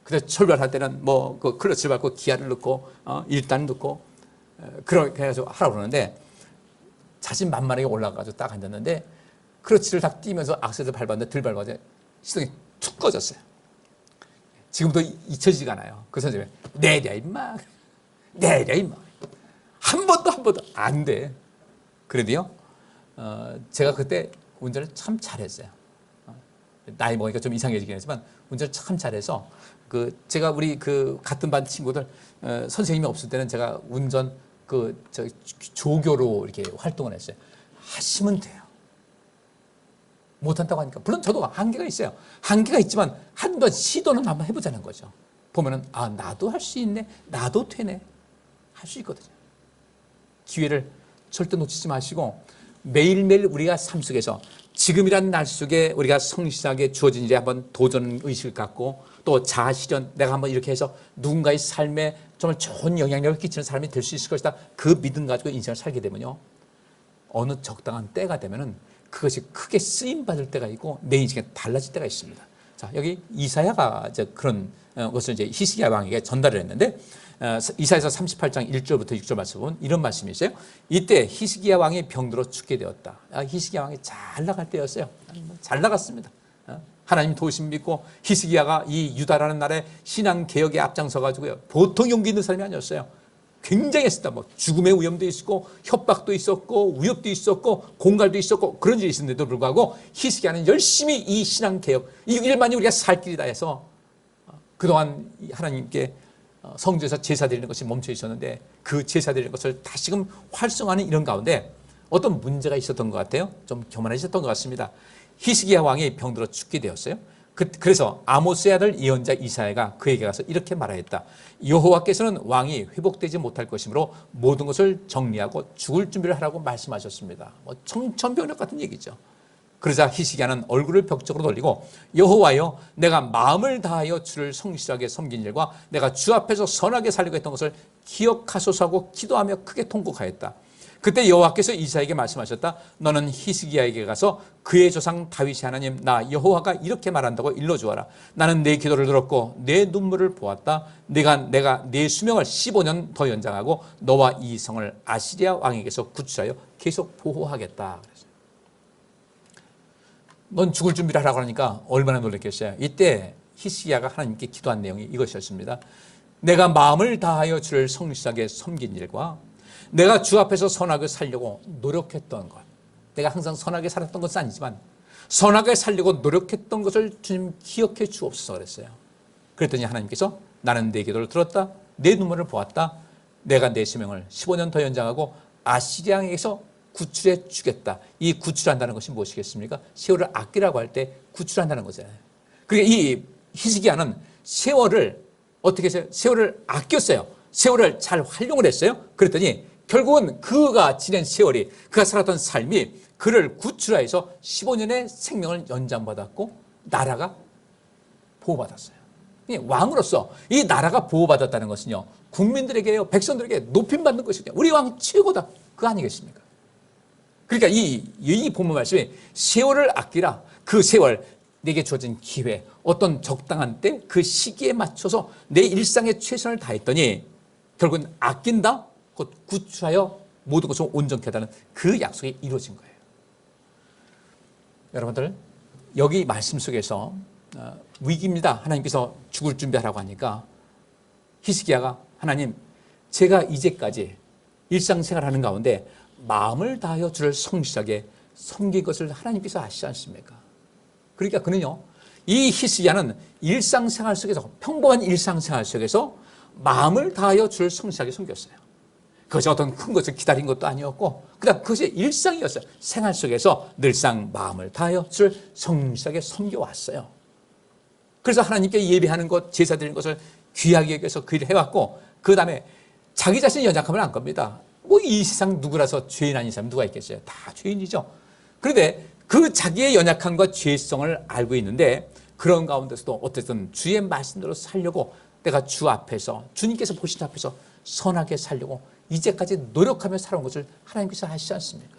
[SPEAKER 1] 근데 출발할 때는 그 클러치를 밟고 기아를 넣고 1단 넣고 그렇게 해서 하라고 그러는데 자신만만하게 올라가가지고 딱 앉았는데 클러치를 딱 뛰면서 악셀을 밟았는데 덜 밟아서 시동이 툭 꺼졌어요. 지금도 잊혀지지가 않아요. 그 선생님이 내려 임마 내려 임마 한 번도 안 돼. 그래도요 제가 그때 운전을 참 잘했어요. 나이 먹으니까 좀 이상해지긴 했지만 운전을 참 잘해서 제가 우리 같은 반 친구들 선생님이 없을 때는 제가 운전 조교로 이렇게 활동을 했어요. 하시면 돼요. 못한다고 하니까 물론 저도 한계가 있어요. 한계가 있지만 한번 시도는 한번 해보자는 거죠. 보면은 나도 할 수 있네, 나도 되네, 할 수 있거든요. 기회를 절대 놓치지 마시고 매일매일 우리가 삶 속에서 지금이라는 날 속에 우리가 성실하게 주어진 일에 한번 도전 의식을 갖고 또 자아실현 내가 한번 이렇게 해서 누군가의 삶에 정말 좋은 영향력을 끼치는 사람이 될 수 있을 것이다. 그 믿음 가지고 인생을 살게 되면요. 어느 적당한 때가 되면은 그것이 크게 쓰임받을 때가 있고 내 인생에 달라질 때가 있습니다. 자, 여기 이사야가 이제 그런 것을 이제 히스기야 왕에게 전달을 했는데 이사야서 38장 1절부터 6절 말씀 보면 이런 말씀이 있어요. 이때 히스기야 왕이 병들어 죽게 되었다. 히스기야 왕이 잘 나갈 때였어요. 잘 나갔습니다. 하나님 도우심 믿고 히스기야가 이 유다라는 나라의 신앙 개혁에 앞장서 가지고요. 보통 용기 있는 사람이 아니었어요. 굉장히 했습니다. 죽음의 위험도 있었고 협박도 있었고 위협도 있었고 공갈도 있었고 그런 일이 있었는데도 불구하고 히스기야는 열심히 이 신앙 개혁 이 일만이 우리가 살 길이다 해서 그동안 하나님께 성전에서 제사 드리는 것이 멈춰 있었는데 그 제사 드리는 것을 다시금 활성화하는 이런 가운데 어떤 문제가 있었던 것 같아요. 좀 교만해졌던 것 같습니다. 히스기야 왕이 병들어 죽게 되었어요. 그래서 아모스의 아들 예언자 이사야가 그에게 가서 이렇게 말하였다. 여호와께서는 왕이 회복되지 못할 것이므로 모든 것을 정리하고 죽을 준비를 하라고 말씀하셨습니다. 청천벽력 같은 얘기죠. 그러자 히스기야는 얼굴을 벽 쪽으로 돌리고 여호와여 내가 마음을 다하여 주를 성실하게 섬긴 일과 내가 주 앞에서 선하게 살려고 했던 것을 기억하소서 하고 기도하며 크게 통곡하였다. 그때 여호와께서 이사야에게 말씀하셨다. 너는 히스기야에게 가서 그의 조상 다윗의 하나님 나 여호와가 이렇게 말한다고 일러주어라. 나는 내 기도를 들었고 내 눈물을 보았다. 내가 내 수명을 15년 더 연장하고 너와 이 성을 아시리아 왕에게서 구출하여 계속 보호하겠다. 넌 죽을 준비를 하라고 하니까 얼마나 놀랐겠어요. 이때 히스기야가 하나님께 기도한 내용이 이것이었습니다. 내가 마음을 다하여 주를 성실하게 섬긴 일과 내가 주 앞에서 선하게 살려고 노력했던 것, 내가 항상 선하게 살았던 것은 아니지만 선하게 살려고 노력했던 것을 주님 기억해 주옵소서 그랬어요. 그랬더니 하나님께서 나는 내 기도를 들었다, 내 눈물을 보았다, 내가 내 생명을 15년 더 연장하고 아시리아에게서 구출해 주겠다. 이 구출한다는 것이 무엇이겠습니까? 세월을 아끼라고 할 때 구출한다는 거잖아요. 그러니까 이 히스기야는 세월을 어떻게 했어요? 세월을 아꼈어요. 세월을 잘 활용을 했어요. 그랬더니 결국은 그가 지낸 세월이, 그가 살았던 삶이 그를 구출하여서 15년의 생명을 연장받았고 나라가 보호받았어요. 왕으로서 이 나라가 보호받았다는 것은요, 국민들에게요, 백성들에게 높임받는 것이거든요. 우리 왕 최고다, 그거 아니겠습니까? 그러니까 이 본문 말씀이 세월을 아끼라, 그 세월, 내게 주어진 기회, 어떤 적당한 때 그 시기에 맞춰서 내 일상에 최선을 다했더니 결국은 아낀다, 곧 구출하여 모든 것을 온전케 하다는 그 약속이 이루어진 거예요. 여러분들, 여기 말씀 속에서 위기입니다, 하나님께서 죽을 준비하라고 하니까 히스기야가 하나님, 제가 이제까지 일상생활하는 가운데 마음을 다하여 주를 성실하게 섬긴 것을 하나님께서 아시지 않습니까? 그러니까 그는요, 이 히스기야는 일상생활 속에서, 평범한 일상생활 속에서 마음을 다하여 주를 성실하게 섬겼어요. 그것이 어떤 큰 것을 기다린 것도 아니었고, 그냥 그것이 일상이었어요. 생활 속에서 늘상 마음을 다하여 주를 성실하게 섬겨왔어요. 그래서 하나님께 예배하는 것, 제사 드리는 것을 귀하게 여겨서 그 일을 해왔고, 그 다음에 자기 자신이 연약하면 안 겁니다. 뭐 이 세상 누구라서 죄인 아닌 사람 누가 있겠어요? 다 죄인이죠. 그런데 그 자기의 연약함과 죄성을 알고 있는데, 그런 가운데서도 어쨌든 주의 말씀대로 살려고, 내가 주 앞에서, 주님께서 보신 앞에서 선하게 살려고 이제까지 노력하며 살아온 것을 하나님께서 아시지 않습니까?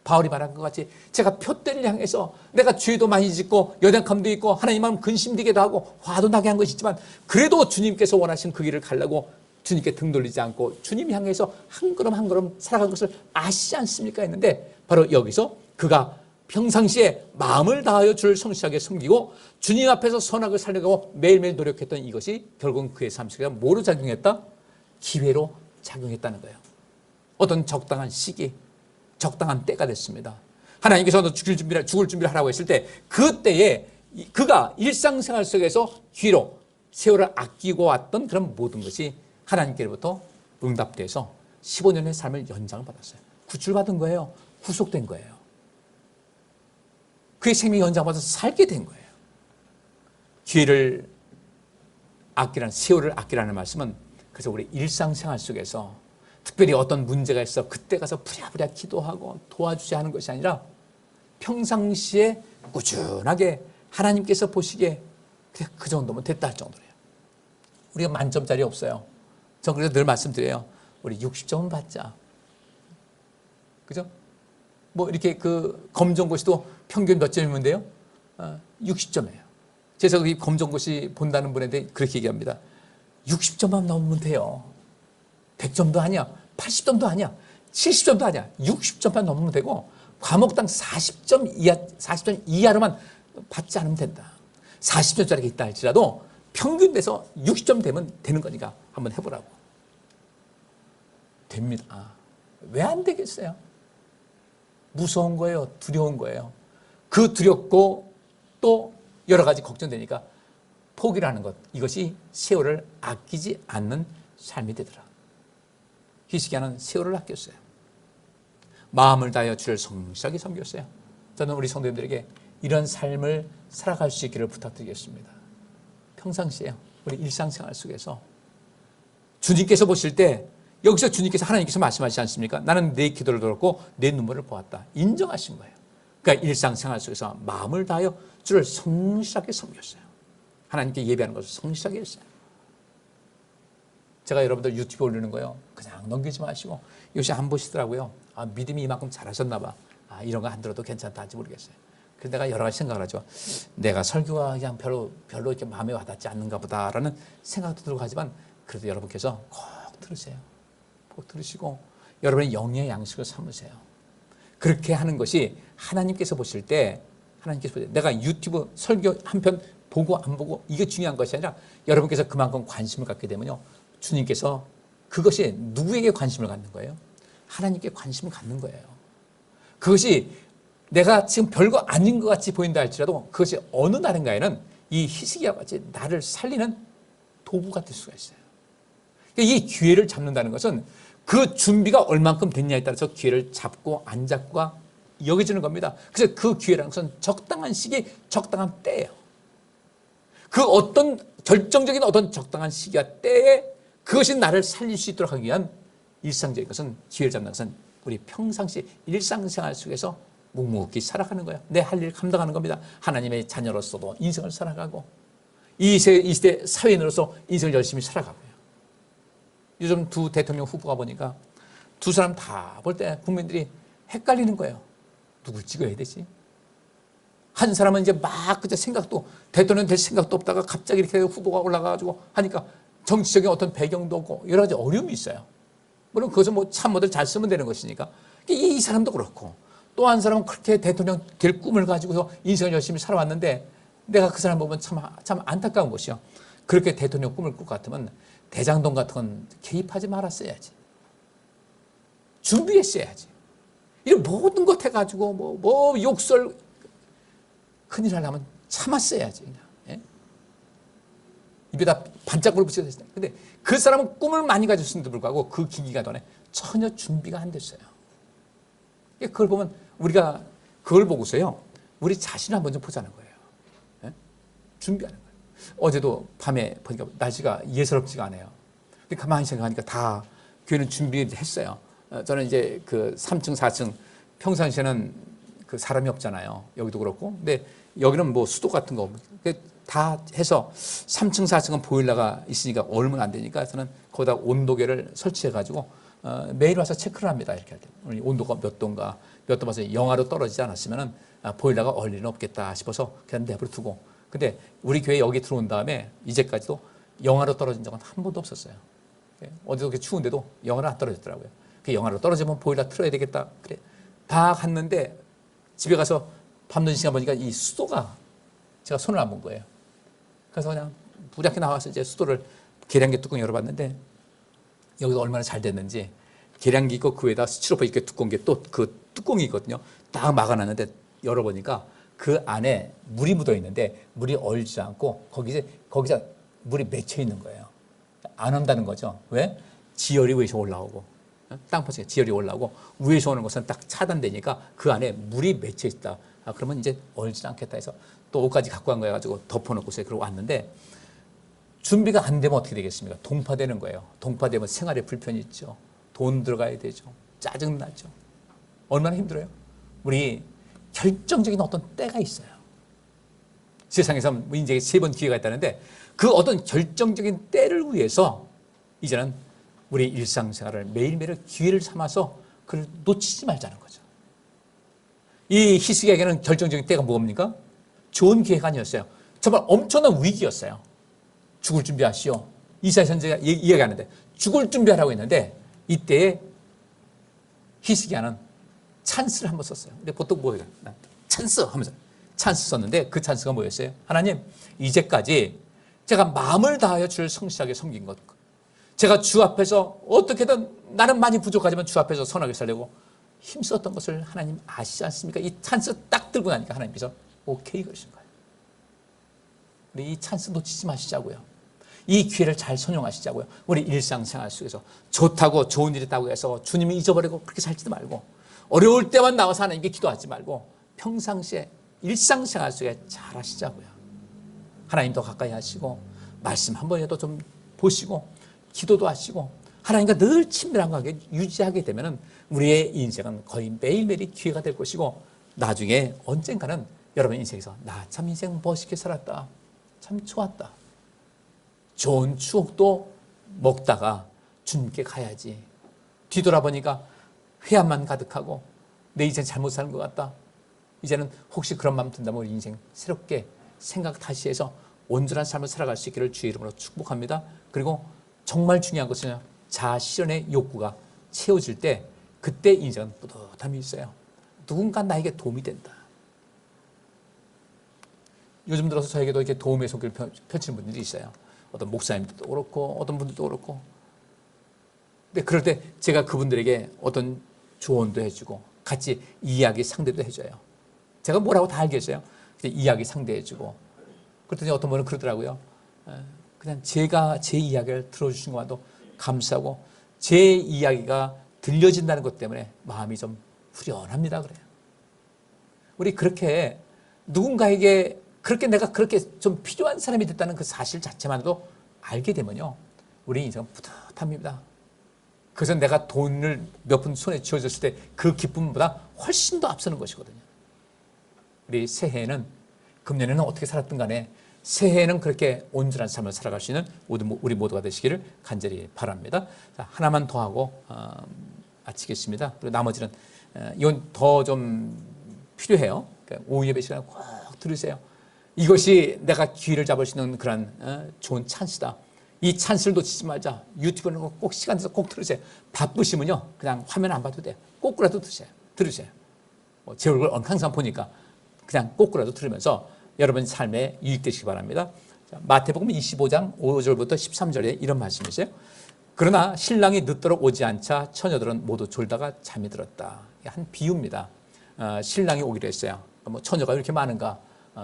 [SPEAKER 1] 바울이 말한 것 같이 제가 표대를 향해서 내가 죄도 많이 짓고 연약함도 있고 하나님 마음 근심되게도 하고 화도 나게 한 것이 있지만, 그래도 주님께서 원하신 그 길을 가려고 주님께 등 돌리지 않고 주님 향해서 한 걸음 한 걸음 살아간 것을 아시지 않습니까? 했는데, 바로 여기서 그가 평상시에 마음을 다하여 주를 성실하게 섬기고 주님 앞에서 선하게 살려고 매일매일 노력했던 이것이 결국은 그의 삶 속에 뭐로 작용했다? 기회로 작용했다는 거예요. 어떤 적당한 시기, 적당한 때가 됐습니다. 하나님께서 너 죽을 준비를 하라고 했을 때, 그때에 그가 일상생활 속에서 기회로 세월을 아끼고 왔던 그런 모든 것이 하나님께로부터 응답돼서 15년의 삶을 연장을 받았어요. 구출받은 거예요. 구속된 거예요. 그의 생명이 연장받아서 살게 된 거예요. 기회를 아끼라는, 세월을 아끼라는 말씀은, 그래서 우리 일상생활 속에서 특별히 어떤 문제가 있어 그때 가서 부랴부랴 기도하고 도와주자 하는 것이 아니라 평상시에 꾸준하게 하나님께서 보시기에 그냥 그 정도면 됐다 할 정도예요. 우리가 만점짜리 없어요. 전 그래서 늘 말씀드려요. 우리 60점은 받자. 그죠? 뭐 이렇게 그 검정고시도 평균 몇 점이면 돼요? 60점이에요. 그래서 이 검정고시 본다는 분한테 그렇게 얘기합니다. 60점만 넘으면 돼요. 100점도 아니야, 80점도 아니야, 70점도 아니야. 60점만 넘으면 되고 과목당 40점 이하로만 받지 않으면 된다. 40점짜리가 있다 할지라도 평균 내서 60점 되면 되는 거니까 한번 해보라고. 됩니다. 왜 안 되겠어요? 무서운 거예요. 두려운 거예요. 그 두렵고 또 여러 가지 걱정되니까 포기를 하는 것, 이것이 세월을 아끼지 않는 삶이 되더라. 히스기야는 세월을 아꼈어요. 마음을 다하여 주를 성실하게 섬겼어요. 저는 우리 성도님들에게 이런 삶을 살아갈 수 있기를 부탁드리겠습니다. 평상시에 우리 일상생활 속에서 주님께서 보실 때, 여기서 주님께서, 하나님께서 말씀하시지 않습니까? 나는 내 기도를 들었고 내 눈물을 보았다. 인정하신 거예요. 그러니까 일상생활 속에서 마음을 다하여 주를 성실하게 섬겼어요. 하나님께 예배하는 것을 성실하게 했어요. 제가 여러분들 유튜브 올리는 거요, 그냥 넘기지 마시고 요새 안 보시더라고요. 믿음이 이만큼 잘하셨나 봐. 이런 거 안 들어도 괜찮다 할지 모르겠어요. 그래서 내가 여러 가지 생각을 하죠. 내가 설교가 그냥 별로 이렇게 마음에 와닿지 않는가 보다라는 생각도 들고 하지만, 그래도 여러분께서 꼭 들으세요. 꼭 들으시고 여러분의 영의 양식을 삼으세요. 그렇게 하는 것이 하나님께서 보실 때, 내가 유튜브 설교 한 편 보고 안 보고 이게 중요한 것이 아니라, 여러분께서 그만큼 관심을 갖게 되면요, 주님께서 그것이 누구에게 관심을 갖는 거예요? 하나님께 관심을 갖는 거예요. 그것이 내가 지금 별거 아닌 것 같이 보인다 할지라도 그것이 어느 날인가에는 이 히스기야와 같이 나를 살리는 도구가 될 수가 있어요. 이 기회를 잡는다는 것은 그 준비가 얼만큼 됐냐에 따라서 기회를 잡고 안 잡고가 여겨지는 겁니다. 그래서 그 기회라는 것은 적당한 시기, 적당한 때예요. 그 어떤 결정적인 어떤 적당한 시기와 때에 그것이 나를 살릴 수 있도록 하기 위한 일상적인 것은, 기회를 잡는 것은 우리 평상시 일상생활 속에서 묵묵히 살아가는 거예요. 내 할 일 감당하는 겁니다. 하나님의 자녀로서도 인생을 살아가고 이 시대 사회인으로서 인생을 열심히 살아가고요. 요즘 두 대통령 후보가 보니까 두 사람 다 볼 때 국민들이 헷갈리는 거예요. 누굴 찍어야 되지? 한 사람은 이제 막 그저 생각도, 대통령 될 생각도 없다가 갑자기 이렇게 후보가 올라가가지고 하니까 정치적인 어떤 배경도 없고 여러 가지 어려움이 있어요. 물론 그것은 뭐 참모들 잘 쓰면 되는 것이니까. 이 사람도 그렇고, 또 한 사람은 그렇게 대통령 될 꿈을 가지고서 인생을 열심히 살아왔는데 내가 그 사람 보면 참 안타까운 것이요. 그렇게 대통령 꿈을 꿀 것 같으면 대장동 같은 건 개입하지 말았어야지. 준비했어야지. 이런 모든 것 해가지고 뭐 욕설 큰일 하려면 참았어야지. 그냥. 예? 입에다 반짝불을 붙여야 됐어요. 근데 그 사람은 꿈을 많이 가졌음에도 불구하고 그 긴 기간 동안에 전혀 준비가 안 됐어요. 그걸 보면 우리가 그걸 보고서요, 우리 자신을 한번 좀 보자는 거예요. 예? 준비하는 거예요. 어제도 밤에 보니까 날씨가 예사롭지가 않아요. 근데 가만히 생각하니까 다 교회는 준비했어요. 저는 이제 그 3층, 4층 평상시에는 그 사람이 없잖아요. 여기도 그렇고. 근데 여기는 뭐 수도 같은 거 다 해서 3층, 4층은 보일러가 있으니까 얼면 안 되니까 저는 거기다 온도계를 설치해가지고 매일 와서 체크를 합니다. 이렇게 할 때. 온도가 몇 도인가, 몇 도 봐서 영하로 떨어지지 않았으면 보일러가 얼 일은 없겠다 싶어서 그냥 내버려 두고. 근데 우리 교회 여기 들어온 다음에 이제까지도 영하로 떨어진 적은 한 번도 없었어요. 어제도 그렇게 추운데도 영하로 안 떨어졌더라고요. 그 영하로 떨어지면 보일러 틀어야 되겠다. 그래. 다 갔는데 집에 가서 밤늦은 시간 보니까 이 수도가 제가 손을 안 본 거예요. 그래서 그냥 무작위 나와서 이제 수도를 계량기 뚜껑 열어봤는데 여기서 얼마나 잘 됐는지, 계량기 있고 그 위에다 스티로폼 이렇게 두꺼운 게 또 그 뚜껑이 있거든요. 딱 막아놨는데 열어보니까 그 안에 물이 묻어 있는데 물이 얼지 않고 거기서 물이 맺혀 있는 거예요. 안 온다는 거죠. 왜? 지열이 위에서 올라오고, 땅파스가 지열이 올라오고 위에서 오는 것은 딱 차단되니까 그 안에 물이 맺혀 있다. 그러면 이제 얼지 않겠다 해서 또 옷까지 갖고 간 거 해가지고 덮어놓고서 그러고 왔는데, 준비가 안 되면 어떻게 되겠습니까? 동파되는 거예요. 동파되면 생활에 불편이 있죠. 돈 들어가야 되죠. 짜증나죠. 얼마나 힘들어요? 우리 결정적인 어떤 때가 있어요. 세상에서 인생에 3번 기회가 있다는데 그 어떤 결정적인 때를 위해서 이제는 우리 일상생활을 매일매일 기회를 삼아서 그걸 놓치지 말자는 거죠. 이 히스기야에게는 결정적인 때가 뭡니까? 좋은 기회가 아니었어요. 정말 엄청난 위기였어요. 죽을 준비하시오. 이사야 선지자가 이야기하는데 죽을 준비하라고 했는데 이때에 히스기야는 찬스를 한번 썼어요. 근데 보통 뭐예요? 찬스 하면서 찬스 썼는데 그 찬스가 뭐였어요? 하나님, 이제까지 제가 마음을 다하여 주를 성실하게 섬긴 것, 제가 주 앞에서 어떻게든 나는 많이 부족하지만 주 앞에서 선하게 살려고 힘썼던 것을 하나님 아시지 않습니까? 이 찬스 딱 들고 나니까 하나님께서 오케이 그러신 거예요. 우리 이 찬스 놓치지 마시자고요. 이 기회를 잘 선용하시자고요. 우리 일상생활 속에서 좋다고 좋은 일이 있다고 해서 주님이 잊어버리고 그렇게 살지도 말고, 어려울 때만 나와서 하나님께 기도하지 말고 평상시에 일상생활 속에 잘 하시자고요. 하나님 더 가까이 하시고 말씀 한 번이라도 좀 보시고 기도도 하시고 하나님과 늘 친밀한 관계 유지하게 되면 우리의 인생은 거의 매일매일이 기회가 될 것이고, 나중에 언젠가는 여러분 인생에서 나 참 인생 멋있게 살았다, 참 좋았다, 좋은 추억도 먹다가 주님께 가야지, 뒤돌아보니까 회한만 가득하고 내 인생 잘못 사는 것 같다, 이제는 혹시 그런 마음 든다면 우리 인생 새롭게 생각 다시 해서 온전한 삶을 살아갈 수 있기를 주의 이름으로 축복합니다. 그리고 정말 중요한 것은 자아 실현의 욕구가 채워질 때 그때 인생은 뿌듯함이 있어요. 누군가 나에게 도움이 된다. 요즘 들어서 저에게도 이렇게 도움의 손길을 펼치는 분들이 있어요. 어떤 목사님들도 그렇고 어떤 분들도 그렇고. 근데 그럴 때 제가 그분들에게 어떤 조언도 해주고 같이 이야기 상대도 해줘요. 제가 뭐라고 다 알겠어요. 이야기 상대해주고. 그랬더니 어떤 분은 그러더라고요. 그냥 제가 제 이야기를 들어주신 것만도 감사하고 제 이야기가 들려진다는 것 때문에 마음이 좀 후련합니다. 그래요. 우리 그렇게 누군가에게 그렇게 내가 그렇게 좀 필요한 사람이 됐다는 그 사실 자체만도 알게 되면요. 우리 인생은 뿌듯합니다. 그래서 내가 돈을 몇 푼 손에 쥐어줬을 때 그 기쁨보다 훨씬 더 앞서는 것이거든요. 우리 새해에는 금년에는 어떻게 살았든 간에 새해에는 그렇게 온전한 삶을 살아갈 수 있는 우리 모두가 되시기를 간절히 바랍니다. 자, 하나만 더 하고 마치겠습니다. 그리고 나머지는 이건 더 좀 필요해요. 그러니까 오후 예배 시간에 꼭 들으세요. 이것이 내가 기회를 잡을 수 있는 그런 좋은 찬스다. 이 찬스를 놓치지 말자. 유튜브는 꼭 시간 내서 꼭 들으세요. 바쁘시면요 그냥 화면 안 봐도 돼요. 꼭라도 들으세요. 제 얼굴 항상 보니까 그냥 꼭라도 들으면서 여러분 삶에 유익되시기 바랍니다. 자, 마태복음 25장 5절부터 13절에 이런 말씀이 있어요. 그러나 신랑이 늦도록 오지 않자 처녀들은 모두 졸다가 잠이 들었다. 한 비유입니다. 신랑이 오기로 했어요. 뭐 처녀가 이렇게 많은가?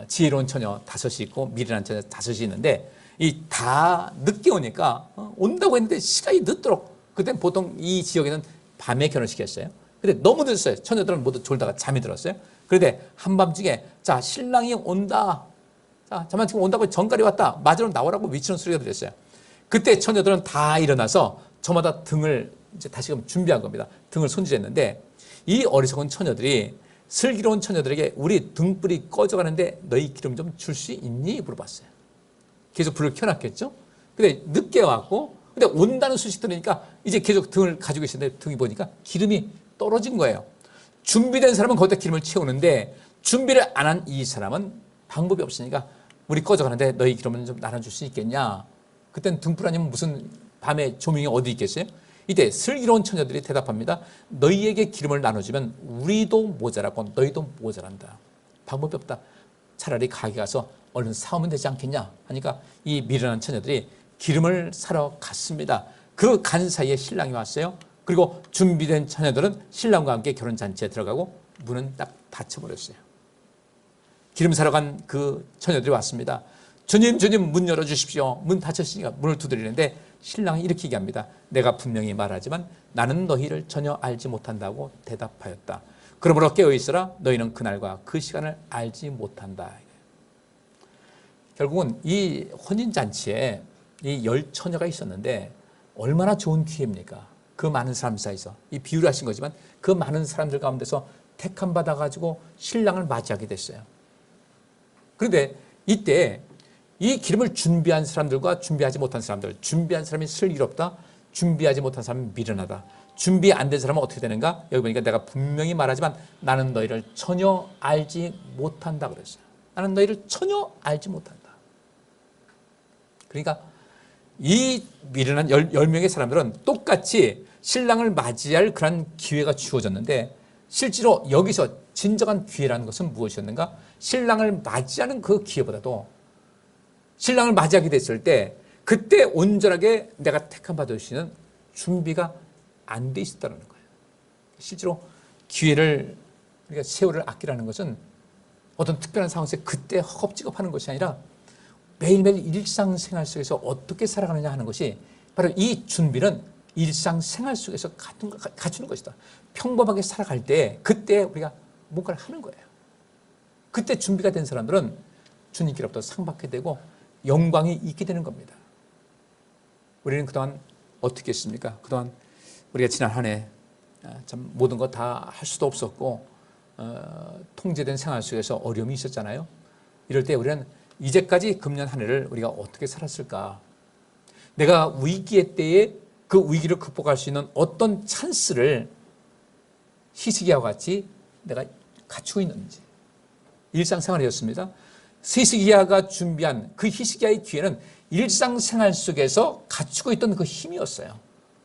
[SPEAKER 1] 지혜로운 처녀 5이 있고 미련한 처녀 5이 있는데 이 다 늦게 오니까 온다고 했는데 시간이 늦도록, 그때 보통 이 지역에는 밤에 결혼시켰어요. 근데 너무 늦었어요. 처녀들은 모두 졸다가 잠이 들었어요. 그런데 한밤중에 자 신랑이 온다. 자 잠깐 지금 온다고 전갈이 왔다. 맞으러 나오라고 외치는 소리가 들렸어요. 그때 처녀들은 다 일어나서 저마다 등을 이제 다시금 준비한 겁니다. 등을 손질했는데 이 어리석은 처녀들이 슬기로운 처녀들에게 우리 등불이 꺼져가는데 너희 기름 좀 줄 수 있니? 물어봤어요. 계속 불을 켜놨겠죠? 근데 늦게 왔고, 근데 온다는 소식 들으니까 이제 계속 등을 가지고 계시는데 등이 보니까 기름이 떨어진 거예요. 준비된 사람은 거기다 기름을 채우는데 준비를 안 한 이 사람은 방법이 없으니까 우리 꺼져가는데 너희 기름은 좀 나눠줄 수 있겠냐? 그때는 등불 아니면 무슨 밤에 조명이 어디 있겠어요? 이때 슬기로운 처녀들이 대답합니다. 너희에게 기름을 나눠주면 우리도 모자라고 너희도 모자란다. 방법이 없다. 차라리 가게 가서 얼른 사오면 되지 않겠냐 하니까 이 미련한 처녀들이 기름을 사러 갔습니다. 그 간 사이에 신랑이 왔어요. 그리고 준비된 처녀들은 신랑과 함께 결혼잔치에 들어가고 문은 딱 닫혀버렸어요. 기름 사러 간 그 처녀들이 왔습니다. 주님 문 열어주십시오. 문 닫혔으니까 문을 두드리는데 신랑이 이렇게 얘기합니다. 내가 분명히 말하지만 나는 너희를 전혀 알지 못한다고 대답하였다. 그러므로 깨어있으라. 너희는 그날과 그 시간을 알지 못한다. 결국은 이 혼인잔치에 이 10처녀가 있었는데 얼마나 좋은 기회입니까? 그 많은 사람 사이에서, 이 비유를 하신 거지만 그 많은 사람들 가운데서 택함 받아가지고 신랑을 맞이하게 됐어요. 그런데 이때 이 기름을 준비한 사람들과 준비하지 못한 사람들, 준비한 사람이 슬기롭다, 준비하지 못한 사람은 미련하다. 준비 안 된 사람은 어떻게 되는가? 여기 보니까 내가 분명히 말하지만 나는 너희를 전혀 알지 못한다 그랬어요. 나는 너희를 전혀 알지 못한다. 그러니까 이 미련한 10명의 사람들은 똑같이 신랑을 맞이할 그런 기회가 주어졌는데 실제로 여기서 진정한 기회라는 것은 무엇이었는가? 신랑을 맞이하는 그 기회보다도 신랑을 맞이하게 됐을 때 그때 온전하게 내가 택함 받을 수 있는 준비가 안 돼 있었다는 거예요. 실제로 기회를 우리가 세월을 아끼라는 것은 어떤 특별한 상황에서 그때 허겁지겁하는 것이 아니라 매일매일 일상생활 속에서 어떻게 살아가느냐 하는 것이 바로 이 준비는 일상생활 속에서 갖추는 것이다. 평범하게 살아갈 때 그때 우리가 뭔가를 하는 거예요. 그때 준비가 된 사람들은 주님께로부터 상 받게 되고 영광이 있게 되는 겁니다. 우리는 그동안 어떻게 했습니까? 그동안 우리가 지난 한 해 참 모든 거 다 할 수도 없었고 통제된 생활 속에서 어려움이 있었잖아요. 이럴 때 우리는 이제까지 금년 한 해를 우리가 어떻게 살았을까? 내가 위기의 때에 그 위기를 극복할 수 있는 어떤 찬스를 히스기야와 같이 내가 갖추고 있는지. 일상생활이었습니다. 히스기야가 준비한 그 히스기야의 기회는 일상생활 속에서 갖추고 있던 그 힘이었어요.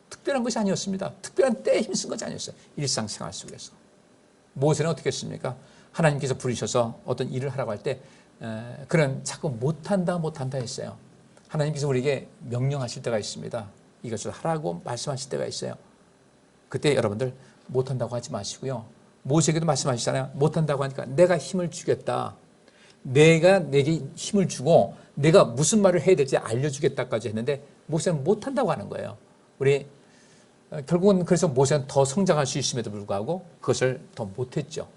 [SPEAKER 1] 특별한 것이 아니었습니다. 특별한 때에 힘쓴 것이 아니었어요. 일상생활 속에서. 모세는 어떻게 했습니까? 하나님께서 부르셔서 어떤 일을 하라고 할 때 그는 자꾸 못한다 했어요. 하나님께서 우리에게 명령하실 때가 있습니다. 이것을 하라고 말씀하실 때가 있어요. 그때 여러분들 못한다고 하지 마시고요. 모세에게도 말씀하시잖아요. 못한다고 하니까 내가 힘을 주겠다. 내가 내게 힘을 주고 내가 무슨 말을 해야 될지 알려주겠다까지 했는데 모세는 못한다고 하는 거예요. 우리 결국은 그래서 모세는 더 성장할 수 있음에도 불구하고 그것을 더 못했죠.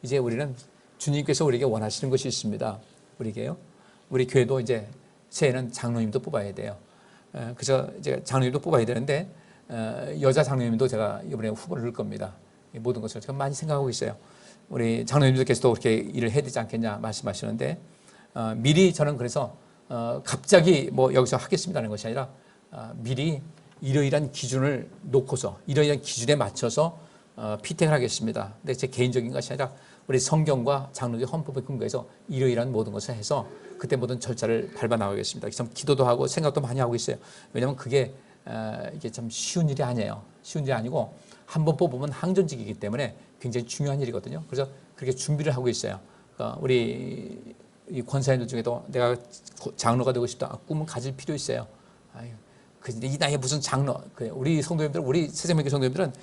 [SPEAKER 1] 이제 우리는 주님께서 우리에게 원하시는 것이 있습니다. 우리에게요. 우리 교회도 이제 새해는 장로님도 뽑아야 돼요. 그래서 이제 장로님도 뽑아야 되는데 여자 장로님도 제가 이번에 후보를 넣을 겁니다. 모든 것을 제가 많이 생각하고 있어요. 우리 장로님들께서도 그렇게 일을 해야 되지 않겠냐 말씀하시는데 미리 저는 그래서 갑자기 뭐 여기서 하겠습니다는 것이 아니라 미리 이러이러한 기준을 놓고서 이러이러한 기준에 맞춰서 피팅을 하겠습니다. 근데 제 개인적인 것이 아니라 우리 성경과 장로교 헌법에 근거해서 이러이러한 모든 것을 해서 그때 모든 절차를 밟아 나가겠습니다. 참 기도도 하고 생각도 많이 하고 있어요. 왜냐하면 그게 이게 참 쉬운 일이 아니에요. 쉬운 일이 아니고 한번 뽑으면 항전직이기 때문에 굉장히 중요한 일이거든요. 그래서 그렇게 준비를 하고 있어요. 그러니까 우리 이 권사님들 중에도 내가 장로가 되고 싶다 꿈을 가질 필요 있어요. 이 나이에 무슨 장로? 우리 성도님들, 우리 새생명교 성도님들은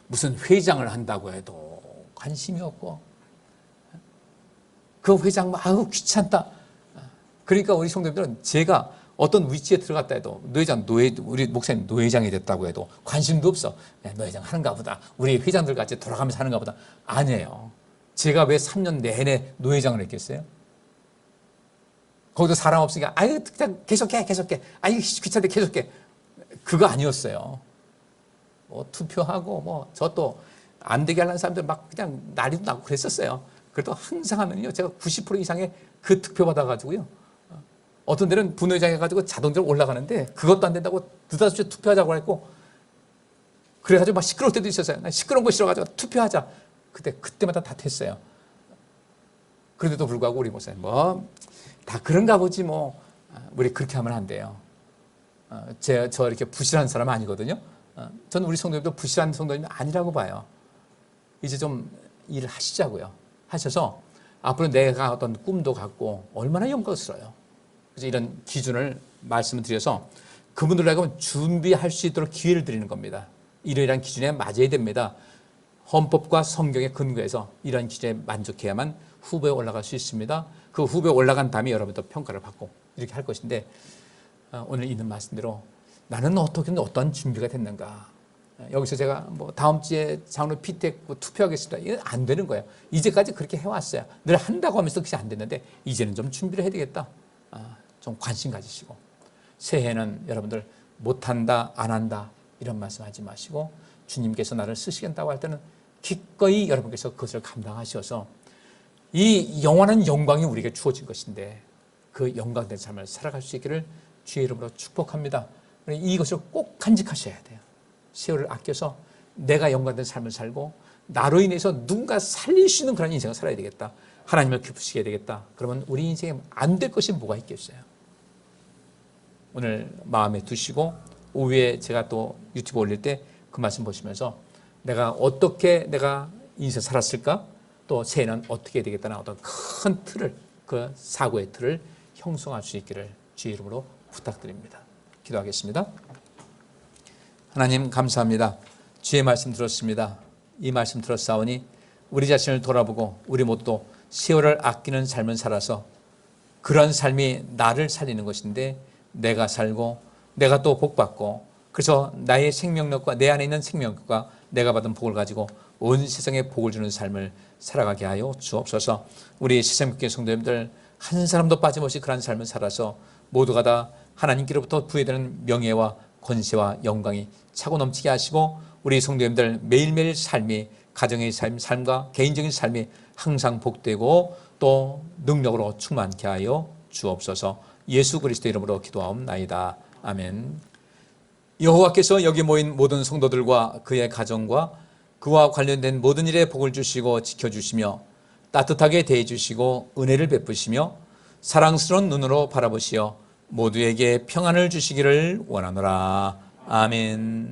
[SPEAKER 1] 무슨 회장을 한다고 해도 관심이 없고 그 회장 아우 귀찮다. 그러니까 우리 성도님들은 제가 어떤 위치에 들어갔다 해도 우리 목사님 노회장이 됐다고 해도 관심도 없어. 노회장 하는가 보다. 우리 회장들 같이 돌아가면서 하는가 보다. 아니에요. 제가 왜 3년 내내 노회장을 했겠어요? 거기도 사람 없으니까 아유 그냥 계속해. 아유 귀찮대 계속해. 그거 아니었어요. 뭐 투표하고 뭐 저 또 안 되게 하려는 사람들 막 그냥 난리도 나고 그랬었어요. 그래도 항상 하면요 제가 90% 이상의 그 득표 받아가지고요. 어떤 데는 분회장 해가지고 자동적으로 올라가는데 그것도 안 된다고 느닷없이 투표하자고 했고 그래가지고 막 시끄러울 때도 있었어요. 시끄러운 거 싫어가지고 투표하자. 그때마다 다 됐어요. 그런데도 불구하고 우리 목사님 뭐 다 그런가 보지 뭐 우리 그렇게 하면 안 돼요. 저 이렇게 부실한 사람 아니거든요. 저는 우리 성도님도 부실한 성도님이 아니라고 봐요. 이제 좀 일을 하시자고요. 하셔서 앞으로 내가 어떤 꿈도 갖고 얼마나 영광스러워요. 그래서 이런 기준을 말씀을 드려서 그분들에게 준비할 수 있도록 기회를 드리는 겁니다. 이러이러한 기준에 맞아야 됩니다. 헌법과 성경에 근거해서 이러한 기준에 만족해야만 후보에 올라갈 수 있습니다. 그 후보에 올라간 다음에 여러분도 평가를 받고 이렇게 할 것인데 오늘 있는 말씀대로 나는 어떠한 준비가 됐는가. 여기서 제가 뭐 다음 주에 장로 피택 투표하겠습니다. 이건 안 되는 거예요. 이제까지 그렇게 해왔어요. 늘 한다고 하면서 그것이 안 됐는데 이제는 좀 준비를 해야 되겠다. 좀 관심 가지시고 새해에는 여러분들 못한다 안 한다 이런 말씀하지 마시고 주님께서 나를 쓰시겠다고 할 때는 기꺼이 여러분께서 그것을 감당하셔서 이 영원한 영광이 우리에게 주어진 것인데 그 영광된 삶을 살아갈 수 있기를 주의 이름으로 축복합니다. 이것을 꼭 간직하셔야 돼요. 세월을 아껴서 내가 영광된 삶을 살고 나로 인해서 누군가 살릴 수 있는 그런 인생을 살아야 되겠다. 하나님을 기쁘시게 되겠다. 그러면 우리 인생에 안 될 것이 뭐가 있겠어요? 오늘 마음에 두시고 오후에 제가 또 유튜브 올릴 때 그 말씀 보시면서 내가 어떻게 내가 인생 살았을까? 또 새해는 어떻게 해야 되겠다는 어떤 큰 틀을 그 사고의 틀을 형성할 수 있기를 주의 이름으로 부탁드립니다. 기도하겠습니다. 하나님 감사합니다. 주의 말씀 들었습니다. 이 말씀 들었사오니 우리 자신을 돌아보고 우리 모두 세월을 아끼는 삶을 살아서 그런 삶이 나를 살리는 것인데 내가 살고 내가 또 복받고 그래서 나의 생명력과 내 안에 있는 생명력과 내가 받은 복을 가지고 온 세상에 복을 주는 삶을 살아가게 하여 주옵소서. 우리 새생명교회 성도님들 한 사람도 빠짐없이 그런 삶을 살아서 모두가 다 하나님께로부터 부여되는 명예와 권세와 영광이 차고 넘치게 하시고 우리 성도님들 매일매일 삶이 가정의 삶과 개인적인 삶이 항상 복되고 또 능력으로 충만케 하여 주옵소서. 예수 그리스도 이름으로 기도하옵나이다. 아멘. 여호와께서 여기 모인 모든 성도들과 그의 가정과 그와 관련된 모든 일에 복을 주시고 지켜주시며 따뜻하게 대해주시고 은혜를 베푸시며 사랑스러운 눈으로 바라보시어 모두에게 평안을 주시기를 원하노라. 아멘.